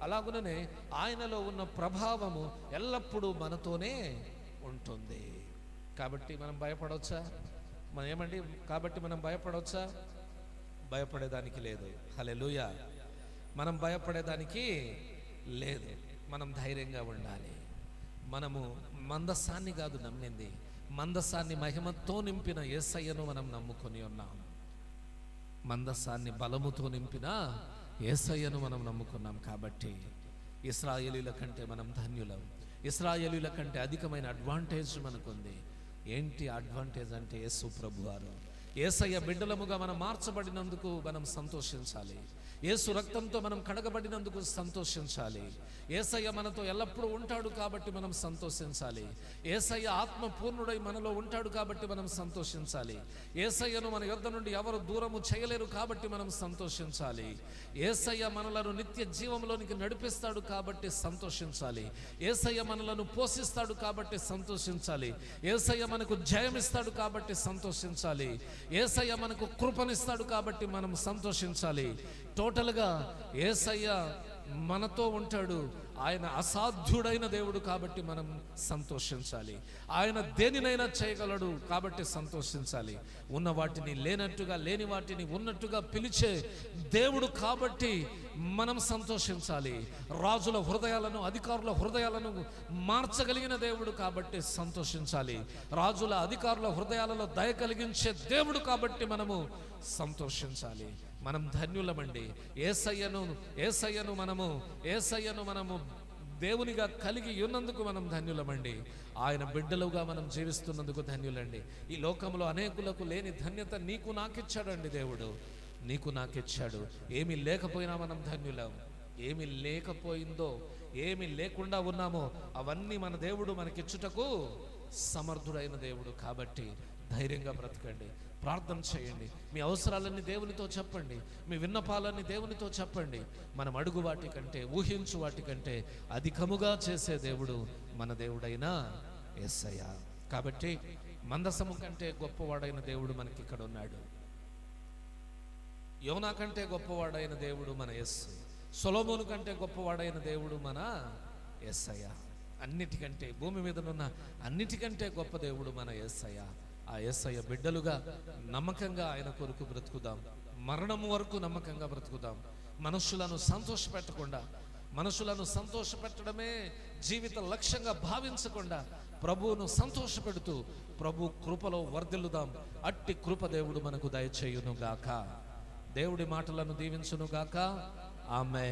అలాగుననే ఆయనలో ఉన్న ప్రభావము ఎల్లప్పుడూ మనతోనే ఉంటుంది. కాబట్టి మనం భయపడవచ్చా? కాబట్టి మనం భయపడవచ్చా? భయపడేదానికి లేదు. హల్లెలూయా. మనం భయపడేదానికి లేదు. మనం ధైర్యంగా ఉండాలి. మనము మందసాన్ని కాదు నమ్మింది, మందసాన్ని మహిమతో నింపిన యేసయ్యను మనం నమ్ముకొని ఉన్నాం. మందసాన్ని బలముతో నింపిన యేసయ్యను మనం నమ్ముకున్నాం. కాబట్టి ఇశ్రాయేలీయుల కంటే మనం ధన్యులం. ఇశ్రాయేలీయుల కంటే అధికమైన అడ్వాంటేజ్ మనకుంది. ఏంటి అడ్వాంటేజ్ అంటే యేసు ప్రభువారు, యేసయ్య బిడ్డలముగా మనం మార్చబడినందుకు మనం సంతోషించాలి. యేసు రక్తంతో మనం కడగబడినందుకు సంతోషించాలి. యేసయ్య మనతో ఎల్లప్పుడూ ఉంటాడు కాబట్టి మనం సంతోషించాలి. యేసయ్య ఆత్మ పూర్ణుడై మనలో ఉంటాడు కాబట్టి మనం సంతోషించాలి. యేసయ్యను మన యొద్ద నుండి ఎవరు దూరము చేయలేరు కాబట్టి మనం సంతోషించాలి. యేసయ్య మనలను నిత్య జీవంలోనికి నడిపిస్తాడు కాబట్టి సంతోషించాలి. యేసయ్య మనలను పోషిస్తాడు కాబట్టి సంతోషించాలి. యేసయ్య మనకు జయమిస్తాడు కాబట్టి సంతోషించాలి. యేసయ్య మనకు కృపనిస్తాడు కాబట్టి మనం సంతోషించాలి. టోటల్గా యేసయ్య మనతో ఉంటాడు. ఆయన అసాధ్యుడైన దేవుడు కాబట్టి మనం సంతోషించాలి. ఆయన దేనినైనా చేయగలడు కాబట్టి సంతోషించాలి. ఉన్న వాటిని లేనట్టుగా, లేని వాటిని ఉన్నట్టుగా పిలిచే దేవుడు కాబట్టి మనం సంతోషించాలి. రాజుల హృదయాలను, అధికారుల హృదయాలను మార్చగలిగిన దేవుడు కాబట్టి సంతోషించాలి. రాజుల, అధికారుల హృదయాలలో దయ కలిగించే దేవుడు కాబట్టి మనము సంతోషించాలి. మనం ధన్యులమండి. యేసయ్యను మనము దేవునిగా కలిగి ఉన్నందుకు మనం ధన్యులమండి. ఆయన బిడ్డలుగా మనం జీవిస్తున్నందుకు ధన్యులండి. ఈ లోకంలో అనేకులకు లేని ధన్యత నీకు నాకిచ్చాడండి దేవుడు. నీకు నాకిచ్చాడు. ఏమీ లేకపోయినా మనం ధన్యులం. ఏమి లేకపోయిందో, ఏమి లేకుండా ఉన్నామో అవన్నీ మన దేవుడు మనకిచ్చుటకు సమర్థుడైన దేవుడు. కాబట్టి ధైర్యంగా బ్రతకండి, ప్రార్థన చేయండి, మీ అవసరాలన్నీ దేవునితో చెప్పండి, మీ విన్నపాలన్నీ దేవునితో చెప్పండి. మనం అడుగు వాటి కంటే, ఊహించు వాటి కంటే అధికముగా చేసే దేవుడు మన దేవుడైన యేసయ్య. కాబట్టి మందసము కంటే గొప్పవాడైన దేవుడు మనకి ఇక్కడ ఉన్నాడు. యోనా కంటే గొప్పవాడైన దేవుడు మన యేసు. సొలొమోను కంటే గొప్పవాడైన దేవుడు మన యేసయ్య. అన్నిటికంటే, భూమి మీదనున్న అన్నిటికంటే గొప్ప దేవుడు మన యేసయ్య. ఆ యేసయ్య బిడ్డలుగా నమ్మకంగా ఆయన కొరకు బ్రతుకుదాం. మరణము వరకు నమ్మకంగా బ్రతుకుదాం. మనుషులను సంతోషపెట్టకుండా, మనుషులను సంతోషపెట్టడమే జీవిత లక్ష్యంగా భావించకుండా ప్రభువును సంతోషపెడుతూ ప్రభు కృపలో వర్ధిల్లుదాం. అట్టి కృప దేవుడు మనకు దయచేయును గాక. దేవుడి మాటలను దీవించును గాక. ఆమేన్.